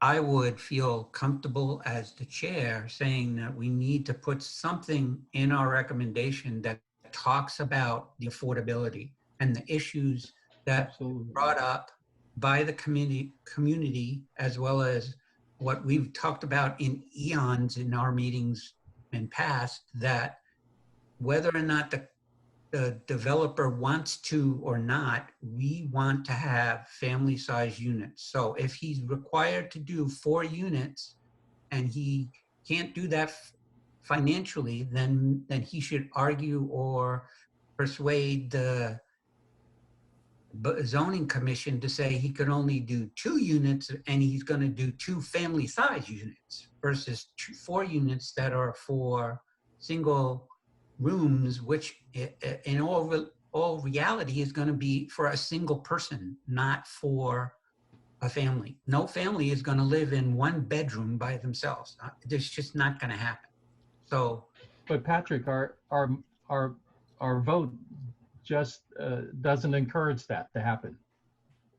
I would feel comfortable as the chair saying that we need to put something in our recommendation that talks about the affordability and the issues that were brought up by the community, as well as what we've talked about in eons in our meetings in past, that whether or not the developer wants to or not, we want to have family-sized units. So if he's required to do 4 units and he can't do that financially, then he should argue or persuade the zoning commission to say he could only do 2 units and he's going to do 2 family-sized units versus 4 units that are for single rooms, which in all reality is going to be for a single person, not for a family. No family is going to live in 1 bedroom by themselves. It's just not going to happen. So, but Patrick, our vote just doesn't encourage that to happen,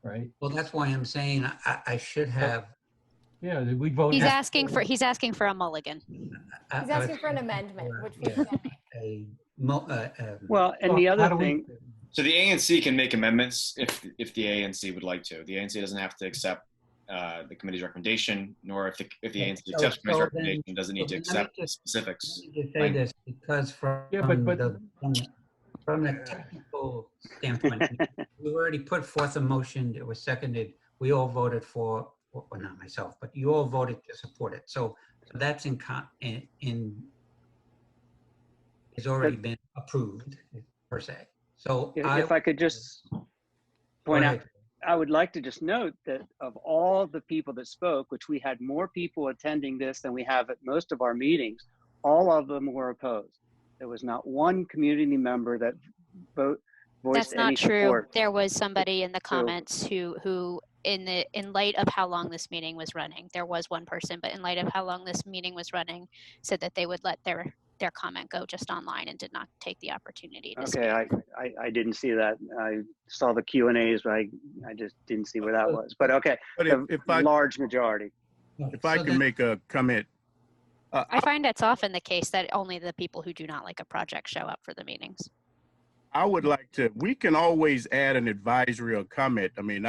right? Well, that's why I'm saying I should have. Yeah, we vote. He's asking for a mulligan. He's asking for an amendment, which we can make. Well, and the other thing. So the ANC can make amendments if the ANC would like to. The ANC doesn't have to accept the committee's recommendation, nor if the ANC accepts the committee's recommendation, doesn't need to accept the specifics. Let me just say this, because from the technical standpoint, we already put forth a motion. It was seconded. We all voted for. Well, not myself, but you all voted to support it. So that's has already been approved per se. So if I could just point out, I would like to just note that of all the people that spoke, which we had more people attending this than we have at most of our meetings, all of them were opposed. There was not one community member that voiced That's not any true. support. There was somebody in the to- comments who in light of how long this meeting was running, there was one person, but in light of how long this meeting was running, said that they would let their comment go just online and did not take the opportunity to speak. Okay, I didn't see that. I saw the Q&As, but I just didn't see where that was. But okay, But the if I large majority. if I can make a comment, I find it's often the case that only the people who do not like a project show up for the meetings. I would like to. We can always add an advisory or comment. I mean,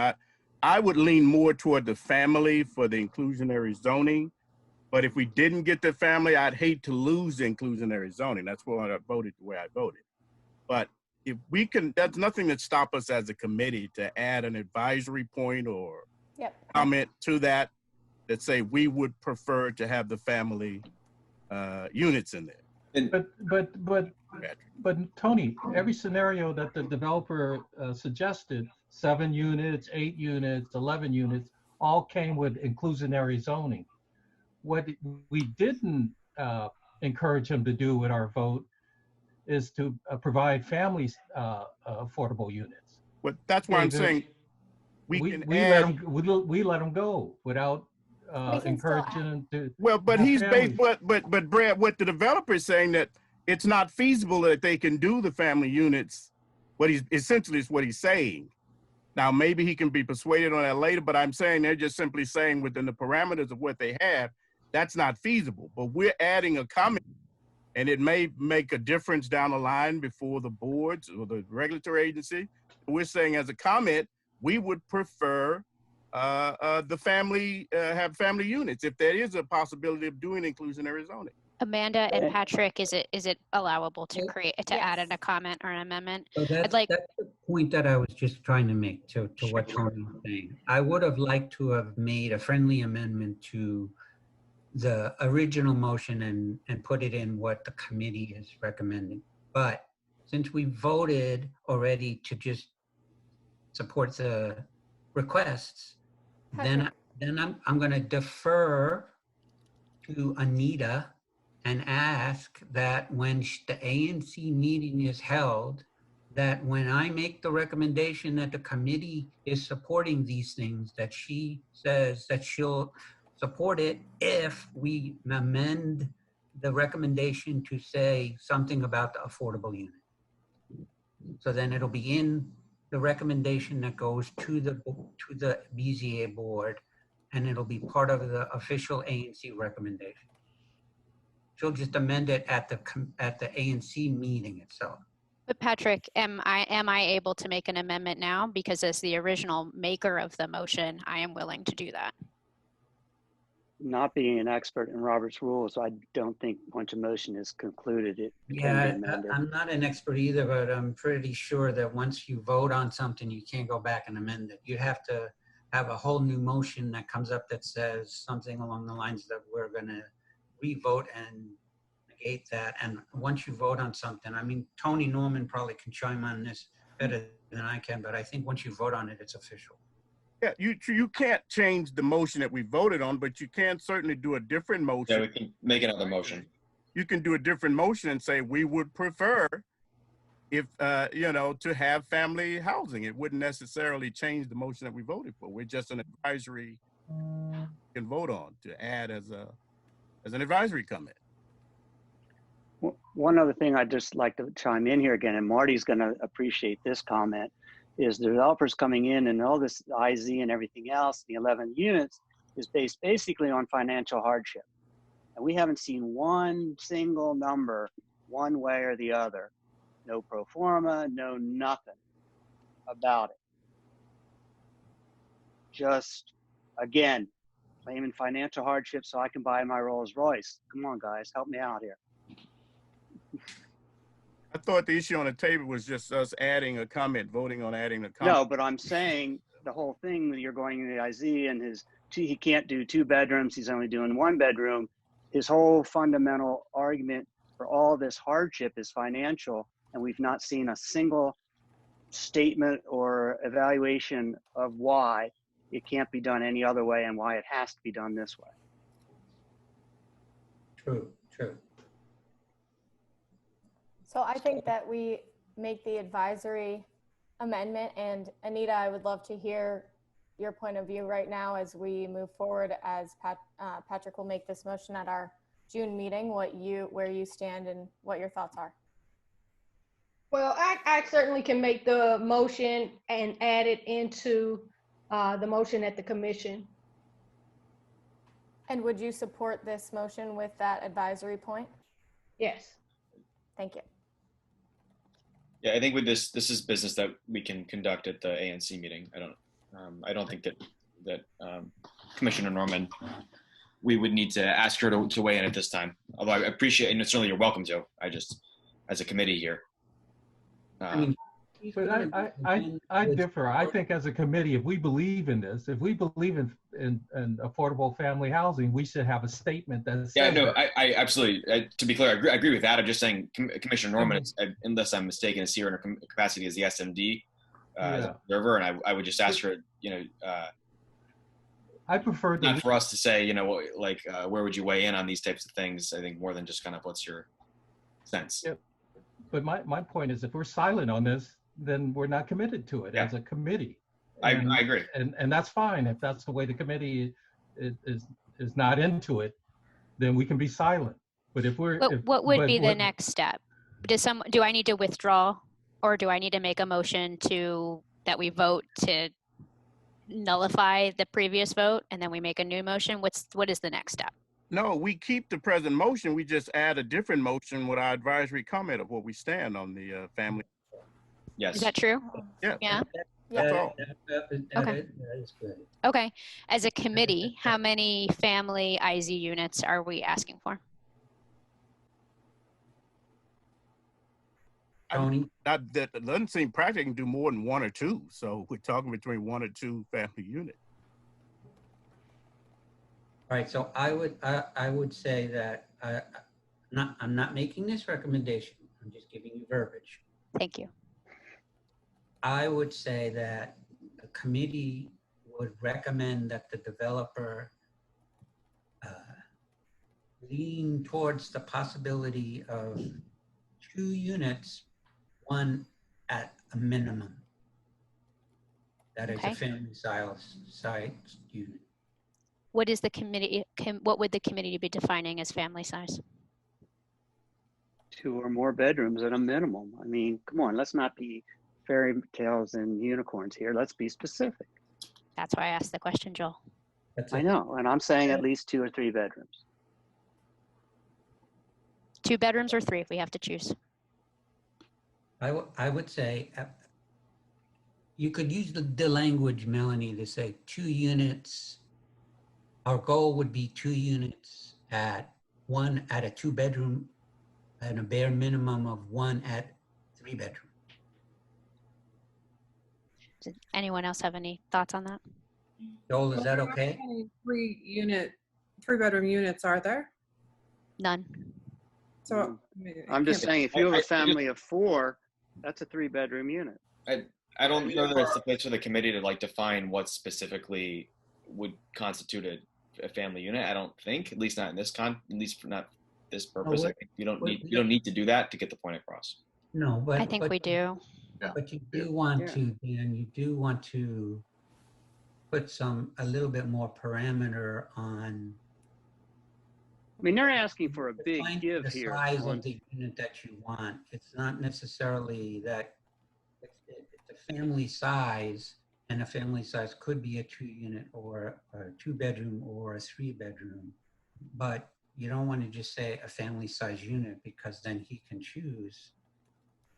I would lean more toward the family for the inclusionary zoning. But if we didn't get the family, I'd hate to lose the inclusionary zoning. That's why I voted the way I voted. But if we can, that's nothing that stop us as a committee to add an advisory point or comment to that say we would prefer to have the family units in there. But Tony, every scenario that the developer suggested, 7 units, 8 units, 11 units, all came with inclusionary zoning. What we didn't encourage him to do with our vote is to provide families affordable units. But that's why I'm saying we let him go without encouraging him to. Well, but he's based, but Brad, what the developer is saying that it's not feasible that they can do the family units. What he's essentially is what he's saying. Now, maybe he can be persuaded on that later, but I'm saying they're just simply saying within the parameters of what they have, that's not feasible. But we're adding a comment, and it may make a difference down the line before the boards or the regulatory agency. We're saying as a comment, we would prefer the family have family units if there is a possibility of doing inclusionary zoning. Amanda and Patrick, is it allowable to add in a comment or an amendment? So that's the point that I was just trying to make to what Tony was saying. I would have liked to have made a friendly amendment to the original motion and put it in what the committee is recommending. But since we voted already to just support the requests, then I'm going to defer to Anita and ask that when the ANC meeting is held, that when I make the recommendation that the committee is supporting these things, that she says that she'll support it if we amend the recommendation to say something about the affordable unit. So then it'll be in the recommendation that goes to the BZA board, and it'll be part of the official ANC recommendation. She'll just amend it at the ANC meeting itself. But Patrick, am I able to make an amendment now? Because as the original maker of the motion, I am willing to do that. Not being an expert in Robert's rules, I don't think once a motion is concluded, it can be amended. I'm not an expert either, but I'm pretty sure that once you vote on something, you can't go back and amend it. You'd have to have a whole new motion that comes up that says something along the lines that we're going to re-vote and negate that. And once you vote on something, I mean, Tony Norman probably can chime on this better than I can, but I think once you vote on it, it's official. Yeah, you can't change the motion that we voted on, but you can certainly do a different motion. Yeah, we can make another motion. You can do a different motion and say we would prefer if to have family housing. It wouldn't necessarily change the motion that we voted for. We're just an advisory you can vote on to add as an advisory comment. One other thing I'd just like to chime in here again, and Marty's going to appreciate this comment, is the developers coming in and all this IZ and everything else, the 11 units, is based basically on financial hardship. And we haven't seen one single number one way or the other. No pro forma, no nothing about it. Just, again, claiming financial hardship so I can buy my Rolls Royce. Come on, guys, help me out here. I thought the issue on the table was just us adding a comment, voting on adding a comment. No, but I'm saying the whole thing that you're going in the IZ and he can't do 2 bedrooms, he's only doing 1 bedroom. His whole fundamental argument for all this hardship is financial, and we've not seen a single statement or evaluation of why it can't be done any other way and why it has to be done this way. True. So I think that we make the advisory amendment. And Anita, I would love to hear your point of view right now as we move forward, as Patrick will make this motion at our June meeting, where you stand and what your thoughts are. Well, I certainly can make the motion and add it into the motion at the commission. And would you support this motion with that advisory point? Yes. Thank you. Yeah, I think with this is business that we can conduct at the ANC meeting. I don't think that Commissioner Norman, we would need to ask her to weigh in at this time. Although I appreciate, and certainly you're welcome to. I just, as a committee here. But I differ. I think as a committee, if we believe in this, if we believe in affordable family housing, we should have a statement that says. Yeah, no, I absolutely. To be clear, I agree with that. I'm just saying, Commissioner Norman, unless I'm mistaken, is here in her capacity as the SMD as an observer, and I would just ask her, I prefer not for us to say, like, where would you weigh in on these types of things? I think more than just kind of what's your sense. Yep. But my point is, if we're silent on this, then we're not committed to it as a committee. I agree. And that's fine. If that's the way the committee is not into it, then we can be silent. But if we're... What would be the next step? Do I need to withdraw, or do I need to make a motion that we vote to nullify the previous vote and then we make a new motion? What is the next step? No, we keep the present motion. We just add a different motion with our advisory comment of where we stand on the family. Yes. Is that true? Yeah. Yeah. That's all. Okay. Okay. As a committee, how many family IZ units are we asking for? Tony? That doesn't seem practical. Can do more than one or two. So we're talking between 1 or 2 family units. Right, so I would say that I'm not making this recommendation. I'm just giving you verbiage. Thank you. I would say that the committee would recommend that the developer lean towards the possibility of 2 units, one at a minimum. That is a family size unit. What is the committee? What would the committee be defining as family size? 2 or more bedrooms at a minimum. I mean, come on, let's not be fairy tales and unicorns here. Let's be specific. That's why I asked the question, Joel. I know, and I'm saying at least 2 or 3 bedrooms. 2 bedrooms or 3 if we have to choose. I would say you could use the language, Melanie, to say 2 units. Our goal would be 2 units one at a 2-bedroom and a bare minimum of 1 at 3-bedroom. Does anyone else have any thoughts on that? Joel, is that okay? How many 3-bedroom units are there? None. So I'm just saying, if you have a family of 4, that's a 3-bedroom unit. I don't know that it's the place for the committee to like define what specifically would constitute a family unit. I don't think, at least not in this at least for not this purpose. I think you don't need to do that to get the point across. No, but I think we do. But you do want to, Dan, you do want to put a little bit more parameter on. I mean, they're asking for a big give the here. Size of the unit that you want. It's not necessarily that it's a family size, and a family size could be a 2-unit or a 2-bedroom or a 3-bedroom. But you don't want to just say a family size unit, because then he can choose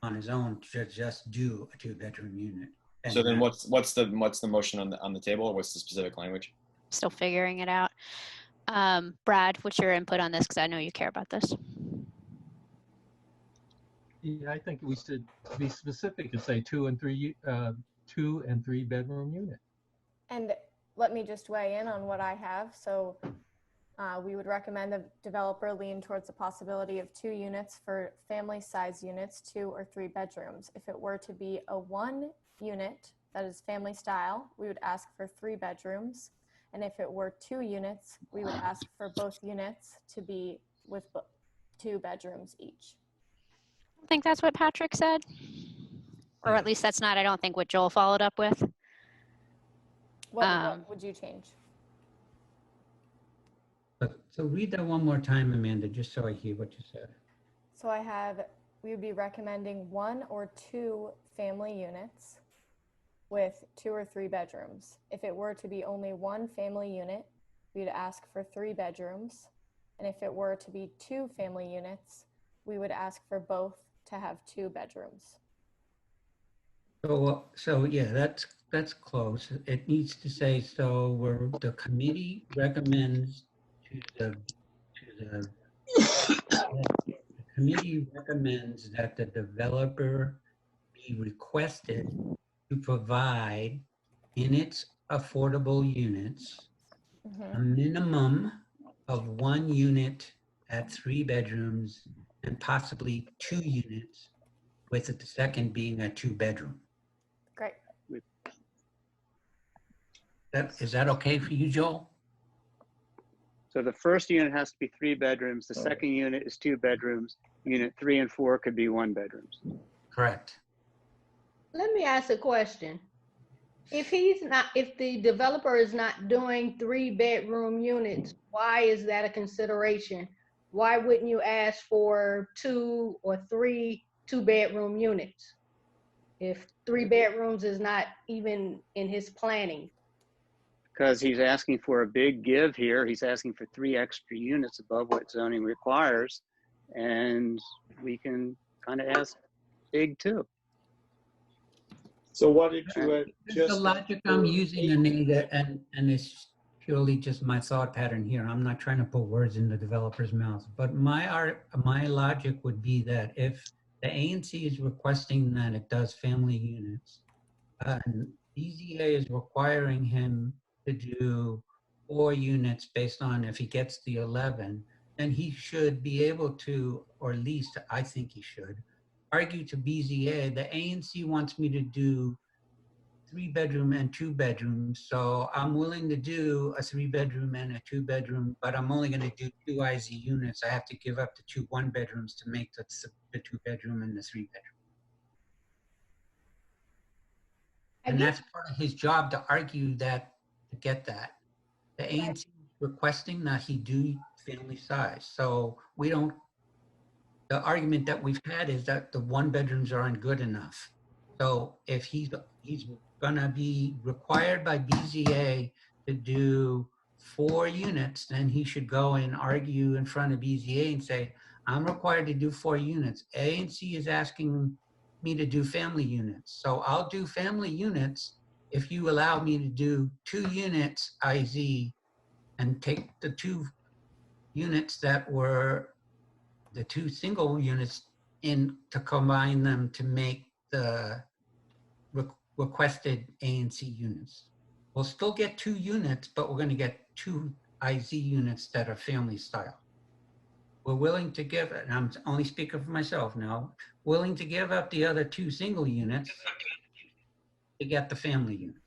on his own to just do a 2-bedroom unit. And So then what's the motion on the table, or what's the specific language? Still figuring it out. Brad, what's your input on this? Because I know you care about this. Yeah, I think we should be specific and say 2 and 3 bedroom unit. And let me just weigh in on what I have. So we would recommend the developer lean towards the possibility of 2 units for family size units, 2 or 3 bedrooms. If it were to be a 1 unit that is family style, we would ask for 3 bedrooms. And if it were 2 units, we would ask for both units to be with 2 bedrooms each. I think that's what Patrick said. Or at least that's not, I don't think, what Joel followed up with. What would you change? So read that one more time, Amanda, just so I hear what you said. So we would be recommending 1 or 2 family units with 2 or 3 bedrooms. If it were to be only 1 family unit, we'd ask for 3 bedrooms. And if it were to be 2 family units, we would ask for both to have 2 bedrooms. So yeah, that's close. It needs to say, so where the committee recommends the committee recommends that the developer be requested to provide in its affordable units a minimum of 1 unit at 3 bedrooms and possibly 2 units, with the second being a 2-bedroom. Great. Is that okay for you, Joel? So the first unit has to be 3 bedrooms. The second unit is 2 bedrooms. Unit 3 and 4 could be 1 bedrooms. Correct. Let me ask a question. If the developer is not doing 3-bedroom units, why is that a consideration? Why wouldn't you ask for 2 or 3 2-bedroom units? If 3 bedrooms is not even in his planning. Because he's asking for a big give here. He's asking for 3 extra units above what zoning requires. And we can kind of ask big too. So what did you The logic I'm using, Anita, and it's purely just my thought pattern here. I'm not trying to put words in the developer's mouth, but my logic would be that if the ANC is requesting that it does family units, and BZA is requiring him to do 4 units based on if he gets the 11, then he should be able to, or at least I think he should, argue to BZA, the ANC wants me to do 3-bedroom and 2 bedrooms, so I'm willing to do a 3-bedroom and a 2-bedroom, but I'm only going to do 2 IZ units. I have to give up the 2 1-bedrooms to make the 2-bedroom and the 3-bedroom. And that's part of his job, to argue that, to get that. The ANC is requesting that he do family size. So we don't, the argument that we've had is that the 1-bedrooms aren't good enough. So if he's gonna be required by BZA to do 4 units, then he should go and argue in front of BZA and say, I'm required to do 4 units. ANC is asking me to do family units. So I'll do family units if you allow me to do 2 units IZ and take the 2 units that were the 2 single units in to combine them to make the requested ANC units. We'll still get 2 units, but we're going to get 2 IZ units that are family style. We're willing to give, and I'm only speaking for myself now, willing to give up the other 2 single units to get the family unit.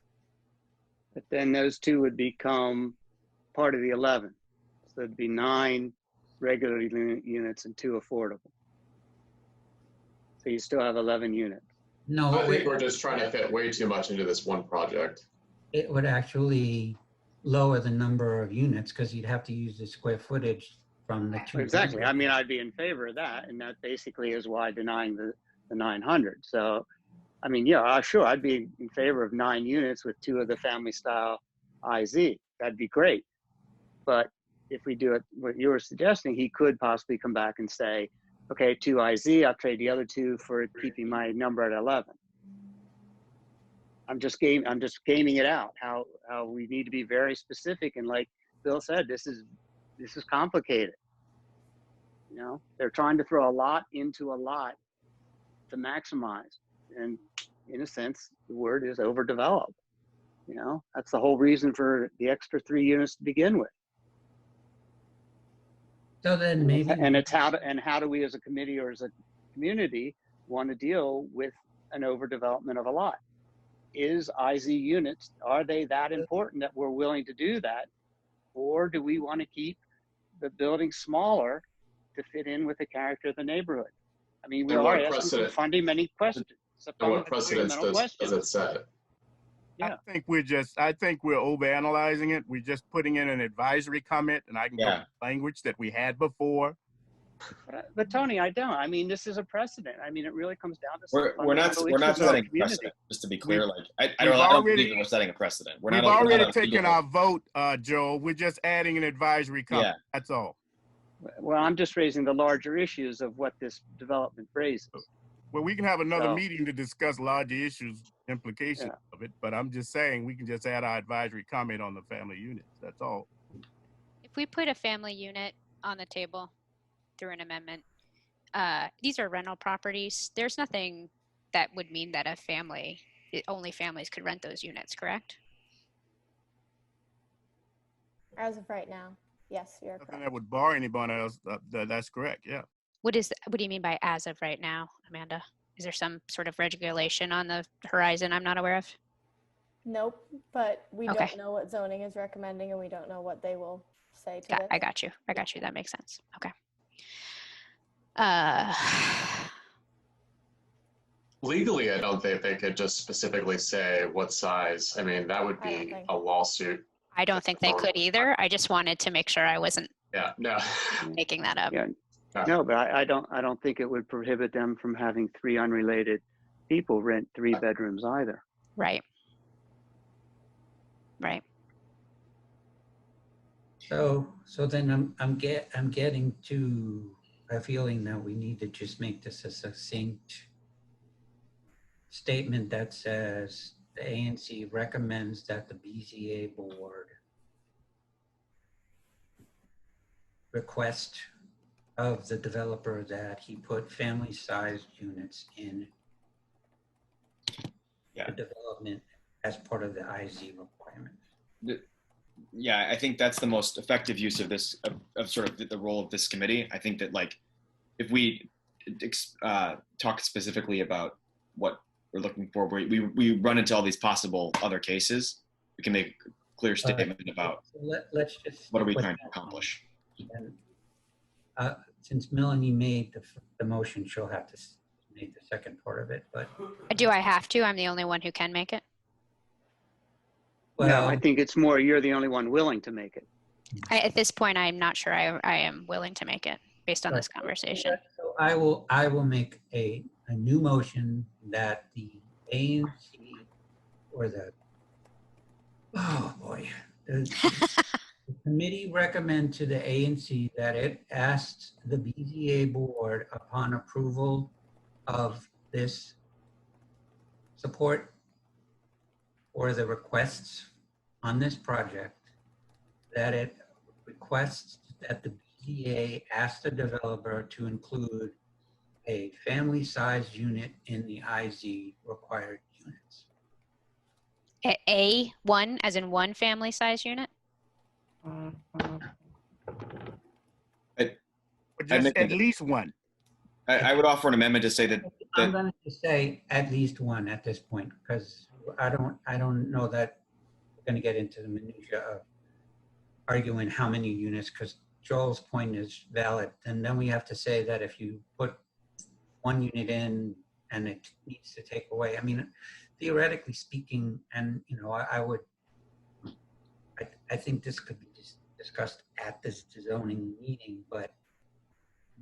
But then those 2 would become part of the 11. So it'd be 9 regular units and 2 affordable. So you still have 11 units. No, I think we're just trying to fit way too much into this one project. It would actually lower the number of units because you'd have to use the square footage from the 2. Exactly. I mean, I'd be in favor of that. And that basically is why denying the 900. So, I mean, yeah, sure, I'd be in favor of 9 units with 2 of the family style IZ. That'd be great. But if we do it, what you were suggesting, he could possibly come back and say, okay, 2 IZ, I'll trade the other 2 for keeping my number at 11. I'm just gaming it out. How we need to be very specific, and like Bill said, this is complicated. You know, they're trying to throw a lot into a lot to maximize, and in a sense, the word is overdeveloped. You know, that's the whole reason for the extra 3 units to begin with. So then maybe, and it's how do we as a committee or as a community want to deal with an overdevelopment of a lot? Is IZ units, are they that important that we're willing to do that? Or do we want to keep the building smaller to fit in with the character of the neighborhood? I mean, we are asking some fundamental questions. And what precedence does it set? I think we're overanalyzing it. We're just putting in an advisory comment, and I can go with language that we had before. But Tony, I don't. I mean, this is a precedent. I mean, it really comes down to we're not setting a precedent. Just to be clear, I don't believe that we're setting a precedent. We've already taken our vote, Joel. We're just adding an advisory comment. Yeah. That's all. Well, I'm just raising the larger issues of what this development raises. Well, we can have another meeting to discuss larger issues, implications of it. But I'm just saying we can just add our advisory comment on the family units. That's all. If we put a family unit on the table through an amendment, these are rental properties. There's nothing that would mean that only families could rent those units, correct? As of right now, yes, you're correct. Nothing that would bar anybody else. That's correct. Yeah. What do you mean by as of right now, Amanda? Is there some sort of regulation on the horizon I'm not aware of? Nope, but we don't know what zoning is recommending, and we don't know what they will say to this. I got you. That makes sense. Okay. Legally, I don't think they could just specifically say what size. I mean, that would be a lawsuit. I don't think they could either. I just wanted to make sure I wasn't making that up. Yeah. No, but I don't think it would prohibit them from having 3 unrelated people rent 3 bedrooms either. Right. So then I'm getting to a feeling that we need to just make this a succinct statement that says the ANC recommends that the BZA board request of the developer that he put family-sized units in the development as part of the IZ requirement. Yeah, I think that's the most effective use of this, of sort of the role of this committee. I think that if we talk specifically about what we're looking for, we run into all these possible other cases, we can make a clear statement about let's just what are we trying to accomplish. And, since Melanie made the motion, she'll have to make the second part of it. But do I have to? I'm the only one who can make it. Well, no, I think it's more you're the only one willing to make it. At this point, I'm not sure I am willing to make it based on this conversation. So I will make a new motion that the ANC or the the committee recommend to the ANC that it asks the BZA board upon approval of this support or the requests on this project, that it requests that the BZA ask the developer to include a family-sized unit in the IZ required units. A1, as in one family-sized unit? At least one. I would offer an amendment to say that I'm going to say at least one at this point, because I don't know that we're going to get into the minutia of arguing how many units, because Joel's point is valid. And then we have to say that if you put one unit in and it needs to take away, I mean, theoretically speaking, and I think this could be discussed at this zoning meeting, but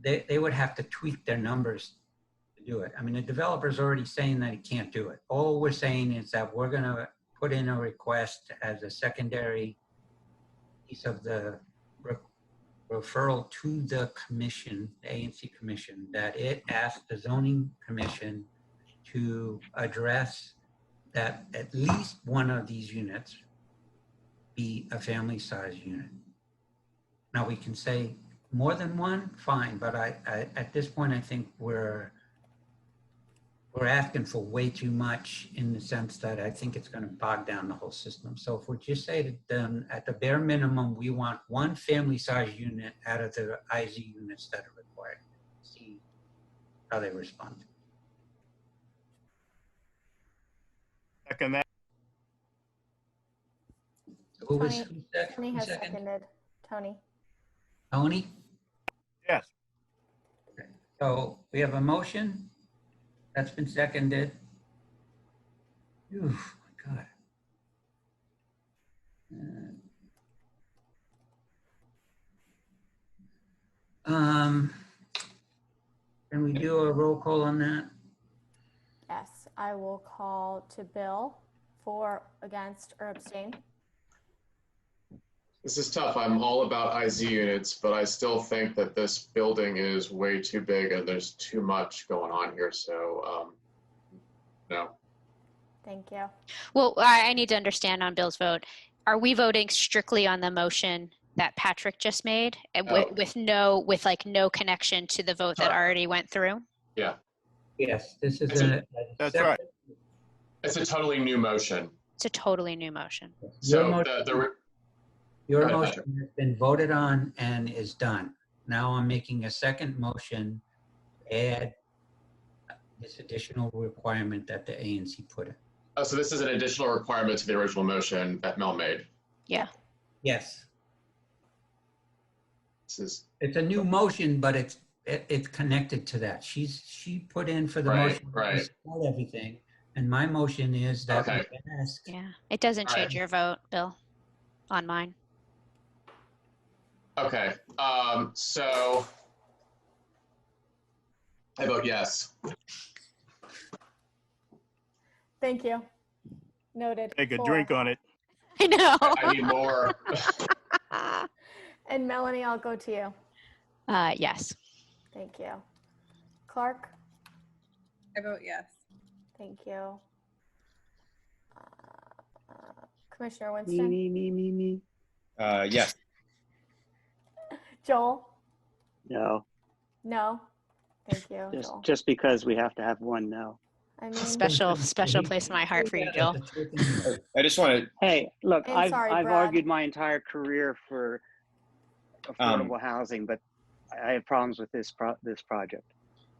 they would have to tweak their numbers to do it. I mean, the developer's already saying that he can't do it. All we're saying is that we're going to put in a request as a secondary piece of the referral to the commission, the ANC commission, that it asked the zoning commission to address that at least one of these units be a family-sized unit. Now we can say more than one, fine, but I at this point I think we're asking for way too much in the sense that I think it's going to bog down the whole system. So if we just say that then at the bare minimum we want one family-sized unit out of the IZ units that are required, see how they respond. Second that. Tony has seconded. Tony. Tony? Yes. Okay. So we have a motion that's been seconded. Ooh, my God. Can we do a roll call on that? Yes, I will call to Bill for, against, or abstain. This is tough. I'm all about IZ units, but I still think that this building is way too big and there's too much going on here. So, no. Thank you. Well, I need to understand on Bill's vote. Are we voting strictly on the motion that Patrick just made with no connection to the vote that already went through? Yeah. Yes, this is That's right. It's a totally new motion. It's a totally new motion. So Your Go ahead, motion Patrick. has been voted on and is done. Now I'm making a second motion to add this additional requirement that the ANC put in. Oh, so this is an additional requirement to the original motion that Mel made. Yeah. Yes. It's a new motion, but it's connected to that. She put in for the motion to support everything, and my motion is that we ask. Yeah, it doesn't change your vote, Bill, on mine. Okay. So I vote yes. Thank you. Noted. Take a 4. drink on it. I know. I need more. And Melanie, I'll go to you. Yes. Thank you. Clark? I vote yes. Thank you. Commissioner Winston? Me. Yes. Joel? No, No. Thank you, Joel. just because we have to have one no. I mean, Special place in my heart for you, Joel. I just want to. Hey, look, And I've sorry, I've Brad. argued my entire career for affordable housing, but I have problems with this project.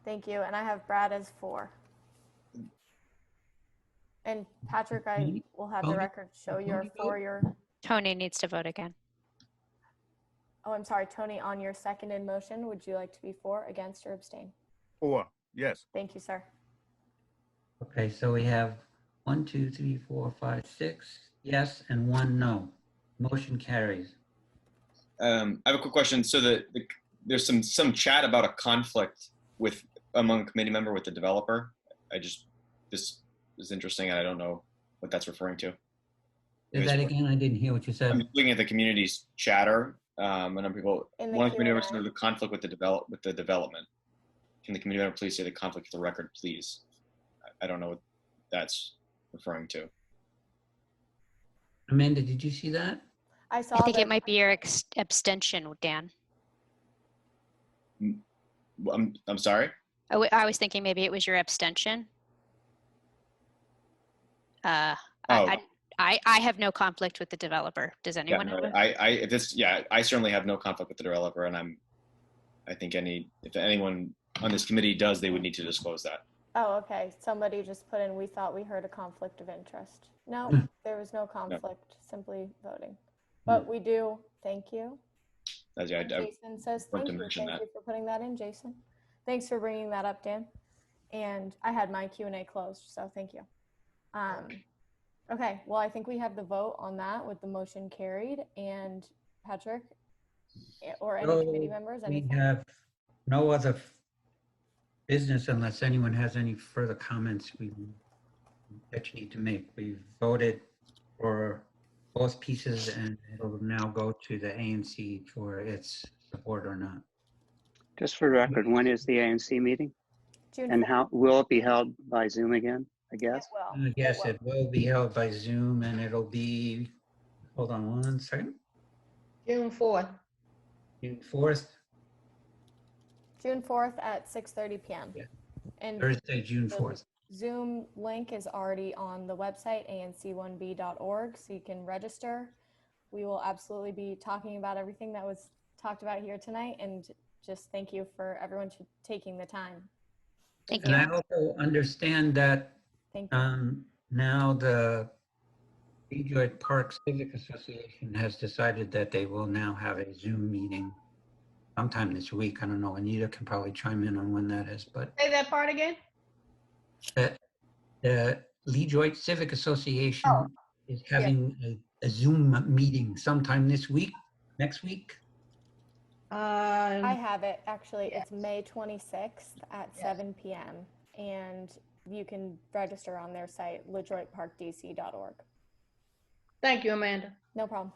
Thank you. And I have Brad as 4. And Patrick, I will have the record show you're for your. Tony needs to vote again. Oh, I'm sorry, Tony, on your seconded motion, would you like to be for, against, or abstain? 4, yes. Thank you, sir. Okay, so we have 1, 2, 3, 4, 5, 6 yes and 1 no. Motion carries. I have a quick question. So there's some chat about a conflict among a committee member with the developer. This is interesting, and I don't know what that's referring to. Say that again. I didn't hear what you said. I'm looking at the community's chatter. And people, one of the committee members noted the conflict with the development. Can the committee member please say the conflict for the record, please? I don't know what that's referring to. Amanda, did you see that? I saw. I think it might be your abstention, Dan. I'm sorry? I was thinking maybe it was your abstention. I have no conflict with the developer. Does anyone have it? I certainly have no conflict with the developer, and I think if anyone on this committee does, they would need to disclose that. Oh, okay. Somebody just put in, we thought we heard a conflict of interest. No, there was no conflict, simply voting. But we do, thank you. Jason says thank you. Thank you for putting that in, Jason. Thanks for bringing that up, Dan. And I had my Q&A closed, so thank you. Okay, well, I think we have the vote on that with the motion carried. And Patrick, or any committee members? We have no other business unless anyone has any further comments that you need to make. We've voted for both pieces, and it'll now go to the ANC for its support or not. Just for the record, when is the ANC meeting? June And 4th. how will it be held by Zoom again, I guess? Yes, it will be held by Zoom, and it'll be, hold on one second. June 4th. June 4th. June 4th at 6:30 p.m. Yeah. And Thursday, June 4th. Zoom link is already on the website, anc1b.org, so you can register. We will absolutely be talking about everything that was talked about here tonight, and just thank you for everyone taking the time. Thank you. And you. I also understand that now the Detroit Park Civic Association has decided that they will now have a Zoom meeting sometime this week. I don't know. Anita can probably chime in on when that is, but Say that part again. the Detroit Civic Association is having a Zoom meeting sometime this week, next week. I have it, actually. It's May 26th at 7 p.m. And you can register on their site, LeDroitParkDC.org. Thank you, Amanda. No problem.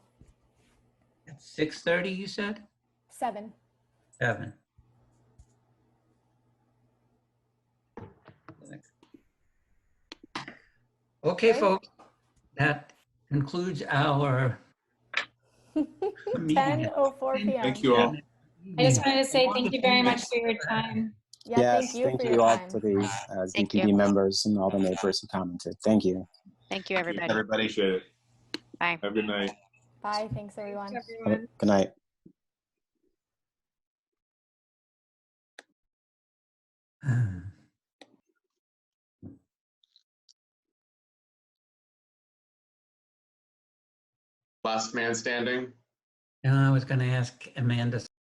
At 6:30, you said? 7. 7. Okay, Great. folks, that concludes our meeting. 10:04 p.m. Thank you all. I just wanted to say thank you very much for your time. Yeah, Yes, thank you for your all time. to the Thank ZPD you. members and all the neighbors who commented. Thank you. Thank you, everybody. Everybody should. Bye. Have a good night. Bye. Thanks, everyone. Thanks, everyone. Good night. Last man standing. I was going to ask Amanda